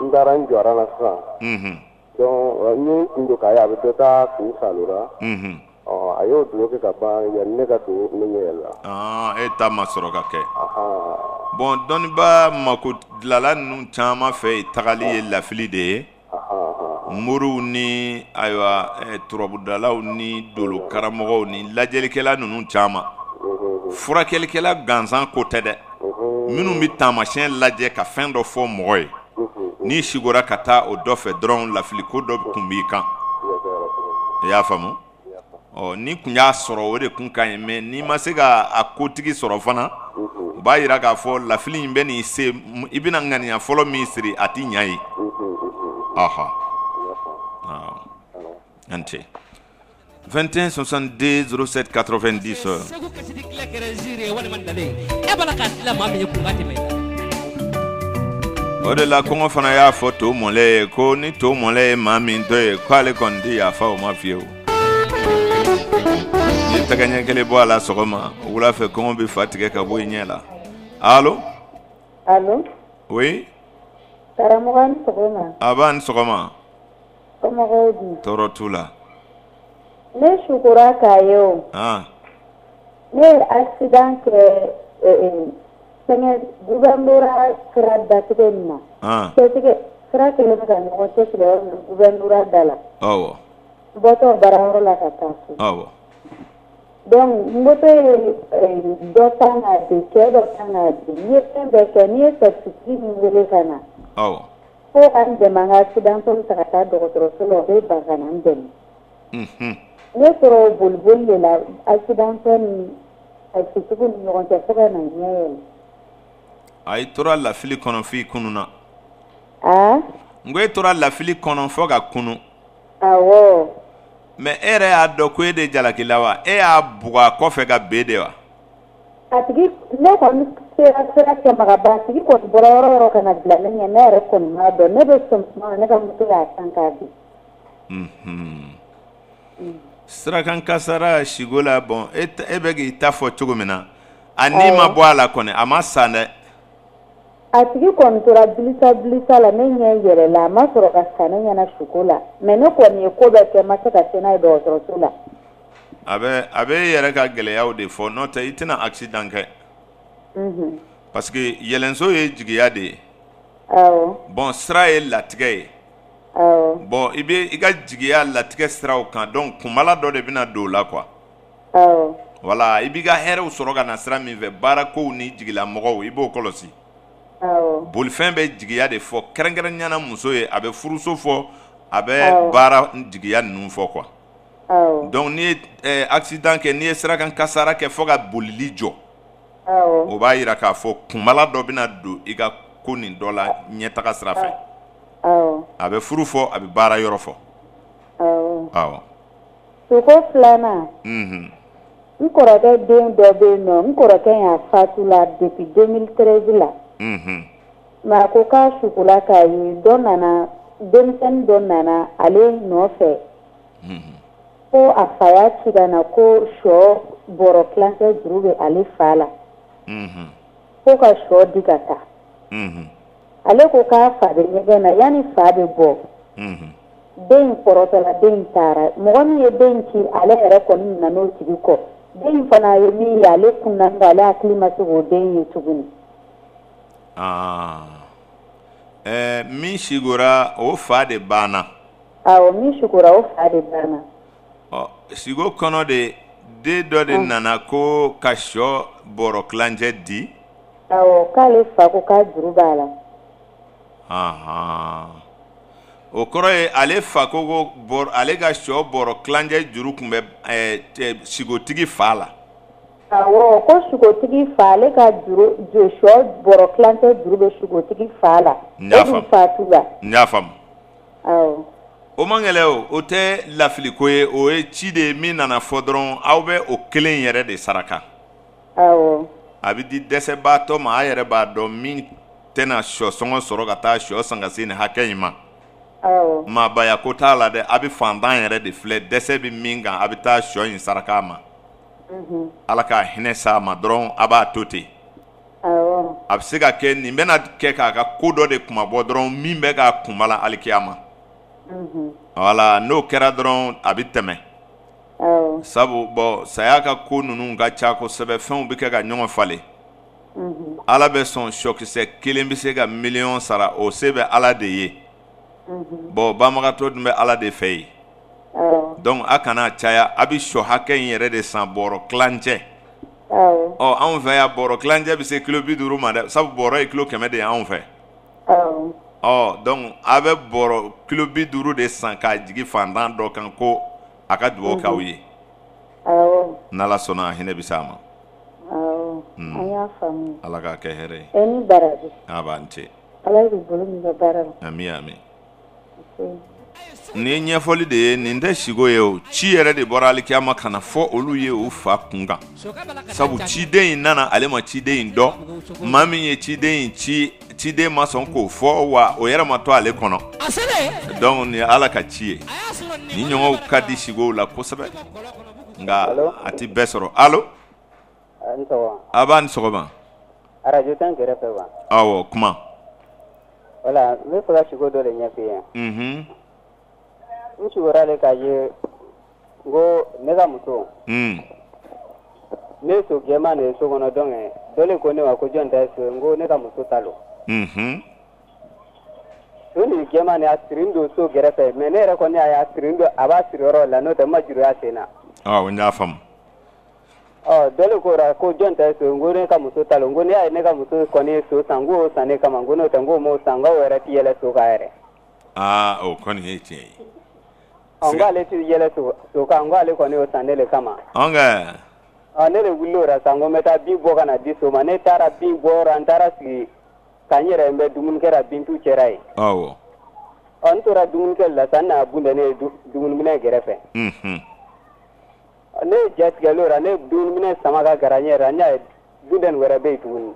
Speaker 5: n taara n jɔra la sisan donc ni kun do k'a ye a bɛ dɔ ta kun salora a y'o dugawu kɛ ka ban yanni ne ka don ne ɲɛ yɛlɛla
Speaker 3: e ta ma sɔrɔ ka kɛ bon dɔnnibaa mako dilala ninnu caman fɛ tagali ye lafili de ye muru ni aywa turabudalaw ni dolo karamɔgɔw ni lajɛlikɛla ninnu caman furakɛlikɛla gansan ko tɛ dɛ minnu bɛ taamasiyɛn lajɛ ka fɛn dɔ fɔ mɔgɔ ye n'i sigora ka taa o dɔ fɛ dɔrɔn lafiliko dɔ kun b'i kan i y'a faamu ni kun y'a sɔrɔ o de kun ka ɲi mais n'i ma se ka a kotigi sɔrɔ fana u b'a yira k'a fɔ lafili in bɛ n'i se i bɛna ŋaniya fɔlɔ min siri a ti ɲa ye Ante 21 62 07 90 o de la kɔngɔ fana y'a fɔ to mɔlɛ ye ko ni to mɔlɛ ye maa min dɔ ye k'ale kɔni tɛ yafa o ma fiyewu ni tɛgɛɲɛ kelen bɔ a la sɔgɔma wula fɛ kɔngɔ bɛ fa tigɛ ka bɔ i ɲɛ la allo oui
Speaker 6: karamɔgɔ ni sɔgɔma
Speaker 3: a b'a ni sɔgɔma
Speaker 6: somɔgɔw dun
Speaker 3: tɔɔrɔ t'u la
Speaker 6: ne sukora k'a ye o ne ye accident kɛ fɛngɛ gouvernorat sira datigɛ nin na cɛtigɛ sira kelen bɛ ka ɲɔgɔn cɛtigɛ yɔrɔ min gouvernorat da la bɔtɔ baarayɔrɔ la ka taa so donc moto ye dɔ kan k'a di cɛ dɔ kan k'a di n'i ye fɛn bɛɛ kɛ n'i ye certificat min wele ka na fo ka n dɛmɛ an ka accident tɔ ta ka taa dɔgɔtɔrɔso la o bɛ ban ka na n dɛmɛ ne sɔrɔ boliboli de la accident tɔ ni fitigiw ni ɲɔgɔn cɛ fo ka na ɲɛ yɛlɛ
Speaker 3: a tora lafili kɔnɔ f'i kununa n ko e tora lafili kɔnɔ fo ka kunu
Speaker 6: awɔ
Speaker 3: mais e yɛrɛ y'a dɔn ko e de jalakila wa e y'a bugɔ a kɔfɛ ka ben de wa
Speaker 6: a tigi ne kɔni sera kɛmagaba a tigi kɔni bɔra yɔrɔ yɔrɔ ka na bila ne ɲɛ ne yɛrɛ kɔni m'a dɔn ne bɛ sɔn tuma ne ka moto y'a san k'a di
Speaker 3: sirakan kasara sigo la bon e bɛ k'i ta fɔ cogo min na a n'i ma bɔ a la kɔni a ma san dɛ
Speaker 6: a tigi kɔni tora bilisa la ne ɲɛ yɛrɛ la a ma sɔrɔ ka sa ne ɲɛna suko la mais ne kɔni ye ko bɛɛ kɛ ma se ka se n'a ye dɔgɔtɔrɔso la
Speaker 3: a bɛ e yɛrɛ ka gɛlɛyaw de fɔ n'o tɛ i tɛna accident kɛ parce que yɛlɛnso ye jigiya de ye bon sira ye latigɛ ye bon i bɛ i ka jigiya latigɛ siraw kan donc kunbala dɔ de bɛna don o la quoi voilà i b'i ka hɛrɛw sɔrɔ ka na sira min fɛ baarakow ni jigilamɔgɔw i b'o kɔlɔsi bolifɛn bɛ jigiya de fɔ kɛrɛnkɛrɛnniyana muso ye a bɛ furuso fɔ a bɛ baara jigiya ninnu fɔ quoi donc n'i ye accident kɛ n'i ye sirakan kasara kɛ fɔ ka bolili jɔ o b'a yira k'a fɔ kunbala dɔ bɛna don i ka ko nin dɔ la ɲɛtaga sira fɛ a bɛ furu fɔ a bɛ baara yɔrɔ fɔ awɔ
Speaker 6: suko filanan n kɔrɔkɛ den dɔ bɛ yen nɔ n kɔrɔkɛ y'a fatu la depuis 2013 la mais a ko k'a sukola k'a ye denmisɛnnin dɔ nana ale nɔfɛ ko a fa y'a ci ka na ko sɔ bɔrɔ kilancɛ juru bɛ ale fa la ko ka sɔ di ka taa ale ko k'a fa bɛ ɲɛgɛn na yanni fa bɛ bɔ den in kɔrɔtɔla den in taara mɔgɔ min ye den in ci ale yɛrɛ kɔni nana n'o tigi kɔ den in fana ye min ye ale kunna nka ale hakili ma se k'o den ye tuguni
Speaker 3: min sigora o fa de banna
Speaker 6: awɔ min sigora o fa de banna
Speaker 3: sigo kɔnɔ de den dɔ de nana ko ka sɔ bɔrɔ kilancɛ di
Speaker 6: awɔ k'ale fa ko k'a juru b'a la
Speaker 3: o kɔrɔ ye ale fa ko ale ka sɔ bɔrɔ kilancɛ juru tun bɛ sigotigi fa la
Speaker 6: awɔ ko sigotigi fa ale ka sɔ bɔrɔ kilancɛ juru bɛ sigotigi fa la
Speaker 3: n y'a faamu n y'a faamu
Speaker 6: awɔ
Speaker 3: o man gɛlɛ o tɛ lafiliko ye o ye ci de ye min nana fɔ dɔrɔn aw bɛ o kelen yɛrɛ de saraka
Speaker 6: awɔ
Speaker 3: a bɛ di dɛsɛbaatɔ ma a yɛrɛ b'a dɔn min tɛna sɔ sɔngɔ sɔrɔ ka taa sɔ san ka se nin hakɛ in ma maabaya ko t'a la dɛ a bɛ fantan yɛrɛ de filɛ dɛsɛ bɛ min kan a bɛ taa sɔ in saraka a ma ala k'a hinɛ s'a ma dɔrɔn a b'a to ten a bɛ se ka kɛ nin bɛna kɛ k'a ka ko dɔ de kumabɔ dɔrɔn min bɛ k'a kunbala alikiyama wala n'o kɛra dɔrɔn a bɛ tɛmɛ sabu bɔn saya ka ko ninnu ka ca kosɛbɛ fɛnw bɛ kɛ ka ɲɔgɔn falen ala bɛ sɔn sɔkisɛ kelen bɛ se ka miliyɔn sara o se bɛ ala de ye bon banbagatɔ dun bɛ ala de fɛ yen donc a kana caya a bɛ sɔ hakɛ in yɛrɛ de san bɔrɔ kilancɛ anw fɛ yan bɔrɔ kilancɛ bɛ se kilo 50 ma dɛ sabu bɔrɔ ye kilo 100 de ye anw fɛ donc a bɛ bɔrɔ kilo 50 de san k'a jigi fantan dɔ kan ko a ka dugawu k'aw ye n'ala sɔnna hinɛ bɛ s'a ma ala k'a kɛ hɛrɛ ye a b'an ce ami nin ye ɲɛfɔli de ye nin tɛ sigo ye o ci yɛrɛ de bɔra alikiyama kana fɔ olu ye u fa kunkan sabu ciden in nana ale ma ciden in dɔn maa min ye ciden in ciden ma sɔn k'o fɔ wa o yɛrɛ ma to ale kɔnɔ donc nin ye ala ka ci ye ni ɲɔgɔnw ka di sigow la kosɛbɛ nka a ti bɛɛ sɔrɔ allo a b'a ni sɔgɔma
Speaker 11: radio tan kɛrɛfɛ wa
Speaker 3: awɔ kuma
Speaker 11: wala n bɛ fɛ ka sigo dɔ de ɲɛf'i ye n sigora ale k'a ye ko ne ka muso ne ye so jɛman de ye so kɔnɔ donc dɔ le ko ne ma ko jɔn ta ye so n ko ne ka muso ta lo so nin jɛman nin a sirin don so kɛrɛfɛ mais ne yɛrɛ kɔni a sirin don a b'a siri yɔrɔ la n'o tɛ n ma juru y'a sen na
Speaker 3: n y'a faamu
Speaker 11: dɔ le ko ra ko jɔn ta ye so n ko ne ka muso ta lo n ko ne y'a ye ne ka muso kɔni ye so san n k'o san ne kama n ko n'o tɛ n k'o m'o san n k'aw yɛrɛ ti yɛlɛ so kan yɛrɛ
Speaker 3: o kɔni ye tiɲɛ ye
Speaker 11: n ko ale ti yɛlɛ so kan n ko ale kɔni y'o san ne le kama ne le wulila o la sa n ko n bɛ taa bin bɔ ka na di so ma ne taara bin bɔ yɔrɔ n taara sigi ka n yɛrɛ n bɛ dumuni kɛ la bintu cɛra ye n tora dumuni kɛ la sa n nana bunda ne ye dumuni minɛ kɛrɛfɛ ne ye ja tigɛlen o la ne ye dumuni minɛ sama ka gara n yɛrɛ n y'a ye bunda nin wɛrɛ bɛ yen tuguni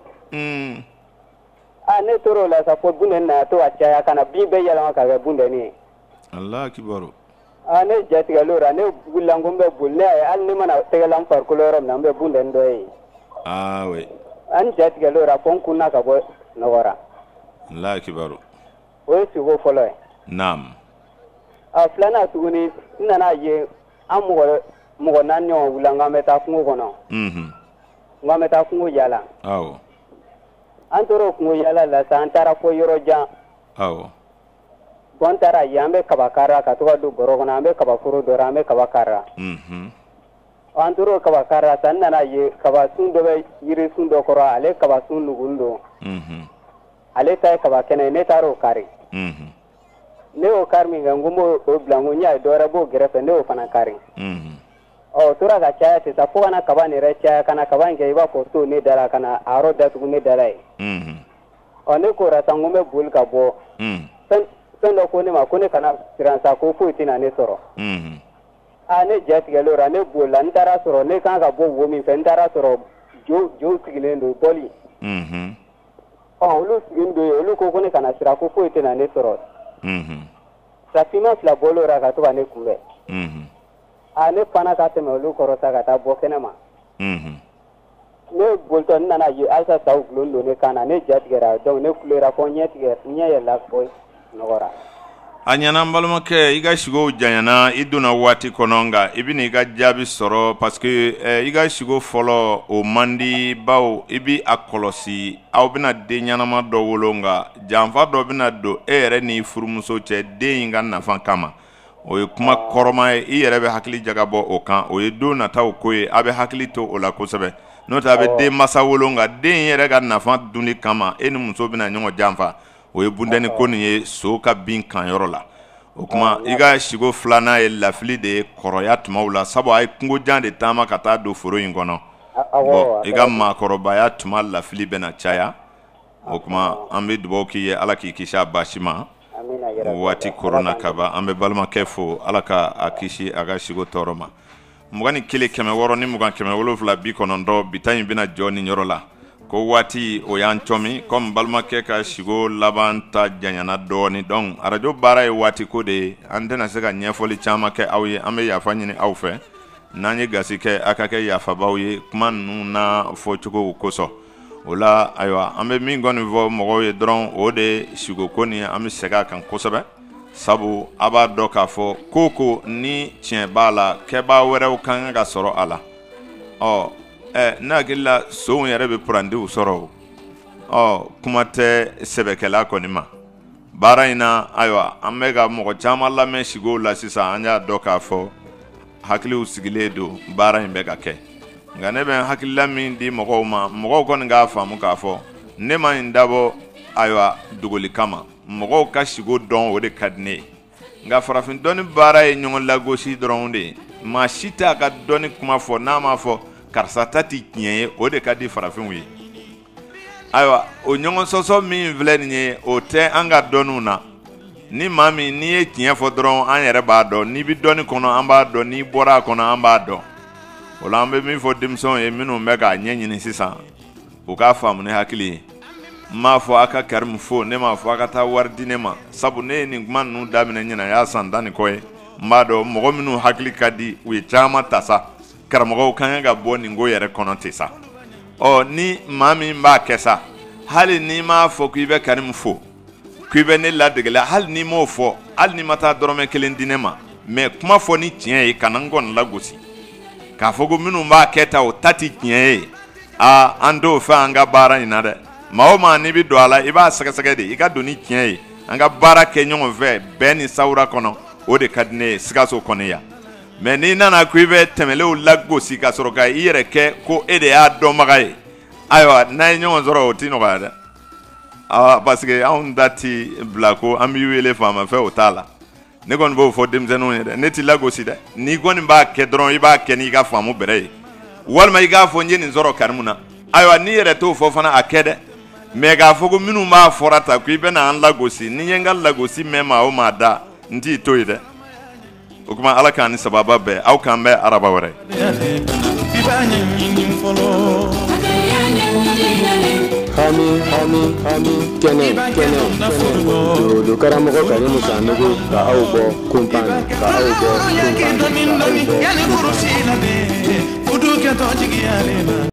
Speaker 11: ne tora o la sa fo bunda nin na to ka caya ka na bin bɛɛ yɛlɛma ka kɛ bunda nin ye
Speaker 3: Allahu akibaru
Speaker 11: ne ja tigɛlen o la ne wulila n ko n bɛ boli ne y'a ye hali ne mana tɛgɛla n farikolo yɔrɔ min na n bɛ bunda nin dɔ ye
Speaker 3: oui
Speaker 11: an ja tigɛlen o la fo n kunna ka bɔ nɔgɔra
Speaker 3: Allahu akibaru
Speaker 11: o ye siko fɔlɔ ye
Speaker 3: naam
Speaker 11: filanan tuguni n nana ye an mɔgɔ 4 ɲɔgɔn wula n k'an bɛ taa kungo kɔnɔ n k'an bɛ taa kungo yaala an tora o kungo yaala la sa an taara fo yɔrɔ jan bɔn taara ye an bɛ kaba kara ka to ka don bɔrɔ kɔnɔ an bɛ kaba foro dɔ la an bɛ kaba kara an tora o kaba kara sa n nana ye kaba sun dɔ bɛ yiri sun dɔ kɔrɔ ale kaba sun nugun don ale ta ye kaba kɛnɛ ye ne taara o kari ne y'o kari min kɛ n ko n b'o bila n ko n y'a ye dɔ wɛrɛ b'o kɛrɛfɛ ne y'o fana kari o tora ka caya ten sa fo kana kaba nin yɛrɛ caya kana kaba in kɛ i b'a fɔ so ne da la ka na a yɔrɔ datugu ne da la ye ne k'o la sa n ko n bɛ boli ka bɔ fɛn dɔ ko ne ma ko ne kana siran sa ko foyi tɛna ne sɔrɔ ne ja tigɛlen o la ne bolila n taara sɔrɔ ne kan ka bɔ wo min fɛ n taara sɔrɔ jow sigilen don bɔli olu sigilen don yen olu ko ne kana siran ko foyi tɛna ne sɔrɔ safinma 2 bɔlen o la ka to ka ne kunbɛn ne fana ka tɛmɛ olu kɔrɔ sa ka taa bɔ kɛnɛ ma ne bolitɔ n nana ye halisa saw gulon don ne kan na ne ja tigɛra donc ne kulera fɔ n ɲɛ yɛlɛla fɔ nɔgɔra
Speaker 3: a ɲɛna n balimakɛ i ka sigow janyana i donna waati kɔnɔ nka i bɛna i ka jaabi sɔrɔ parce que i ka sigo fɔlɔ o man di baw i bɛ a kɔlɔsi aw bɛna den ɲɛnama dɔ wolo nka janfa dɔ bɛna don e yɛrɛ ni furumuso cɛ den in ka nafa kama o ye kuma kɔrɔma ye i yɛrɛ bɛ hakili jagabɔ o kan o ye don nataw ko ye a bɛ hakili to o la kosɛbɛ n'o tɛ a bɛ den masa wolo nka den yɛrɛ ka nafa dunni kama e ni muso bɛna ɲɔgɔn janfa o ye bundani ko nin ye so ka bin kan yɔrɔ la o kuma i ka sigo filanan ye lafili de ye kɔrɔya tumaw la sabu a ye kungojan de taama ka taa don foro in kɔnɔ i ka maakɔrɔbaya tuma lafili bɛna caya o kuma an bɛ dugawu k'i ye ala k'i kisi a baasi ma waati korona ka ban an bɛ balimakɛ fo ala ka a kisi a ka sigo tɔɔrɔ ma 21 600 ni 20 790 bi ta in bɛna jɔ nin yɔrɔ la ko waati o y'an cɔmi comme balimakɛ ka sigo laban ta janyana dɔɔni donc radio baara ye waati ko de ye an tɛna se ka ɲɛfɔli caman kɛ aw ye an bɛ yafa ɲini aw fɛ n'an ye gasi kɛ a ka kɛ yafabaw ye kuma ninnu na fɔcogo kosɔn o la ayiwa an bɛ min kɔni fɔ mɔgɔw ye dɔrɔn o de sigo ko nin an bɛ segin a kan kosɛbɛ sabu a b'a dɔn k'a fɔ ko ni tiɲɛ b'a la kɛbaa wɛrɛw kan ka sɔrɔ a la n'a hakilila sow yɛrɛ bɛ purandiw sɔrɔ kuma tɛ sɛbɛkɛla kɔni ma baara ina aywa an bɛ ka mɔgɔ caman lamɛn sigow la sisan an y'a dɔn k'a fɔ hakiliw sigilen don baara in bɛ ka kɛ nka ne bɛ hakilila min di mɔgɔw ma mɔgɔw kɔni k'a faamu k'a fɔ ne ma nin dabɔ aywa dogoli kama mɔgɔw ka sigo dɔn o de ka di ne ye nka farafin dɔnni baara ye ɲɔgɔn lagosi dɔrɔn de ye maa si t'a ka dɔnni kuma fɔ n'a ma fɔ karisa ta ti tiɲɛ ye o de ka di farafinw ye ayiwa o ɲɔgɔn sɔsɔ min filɛ nin ye o tɛ an ka dɔnniw na ni maa min n'i ye tiɲɛ fɔ dɔrɔn an yɛrɛ b'a dɔn n'i bɛ dɔnni kɔnɔ an b'a dɔn n'i bɔra a kɔnɔ an b'a dɔn o la an bɛ min fɔ denmisɛnw ye minnu bɛ k'a ɲɛɲini sisan u k'a faamu ni hakili ye n m'a fɔ a ka karimu fo ne m'a fɔ a ka taa wari di ne ma sabu ne ye nin kuma ninnu daminɛ ɲinan y'a san 10 ni kɔ ye n b'a dɔn mɔgɔ minnu hakili ka di u ye caman ta sa karamɔgɔw kan ka bɔ nin ko yɛrɛ kɔnɔ ten sa ni maa min b'a kɛ sa hali n'i m'a fɔ k'i bɛ karimu fo k'i bɛ ne ladegela hali n'i m'o fɔ hali n'i ma taa dɔrɔmɛ 1 di ne ma mais kuma fɔ ni tiɲɛ ye kana n kɔni lagosi k'a fɔ ko minnu b'a kɛ ta o ta ti tiɲɛ ye an t'o fɛ an ka baara in na dɛ maa o maa n'i bɛ don a la i b'a sɛgɛsɛgɛ de i ka don ni tiɲɛ ye an ka baara kɛ ɲɔgɔn fɛ bɛɛ ni sawura kɔnɔ o de ka di ne ye Sikaso kɔni yan mais n'i nana ko i bɛ tɛmɛlenw lagosi ka sɔrɔ ka i yɛrɛ kɛ ko e de y'a dɔnbaga ye ayiwa n'a ye ɲɔgɔn sɔrɔ o ti nɔgɔya dɛ parce que anw da ti bila ko an b'i wele faama fɛ o t'a la ne kɔni b'o fɔ denmisɛnninw ye dɛ ne ti lagosi dɛ n'i kɔni b'a kɛ dɔrɔn i b'a kɛ n'i ka faamu bɛrɛ ye walima i k'a fɔ n ye nin sɔrɔ karimu na ayiwa n'i yɛrɛ t'o fɔ fana a kɛ dɛ mais k'a fɔ ko minnu b'a fɔra ta ko i bɛna an lagosi ni ye n ka lagosi mɛn maa o maa da n t'i to ye dɛ o kuma ala k'an ni sababa bɛɛ aw k'an bɛ araba wɛrɛ
Speaker 1: hami kɛnɛ do karamɔgɔ Karimu Sanogo ka aw bɔ kumpan ka aw bɔ kumpan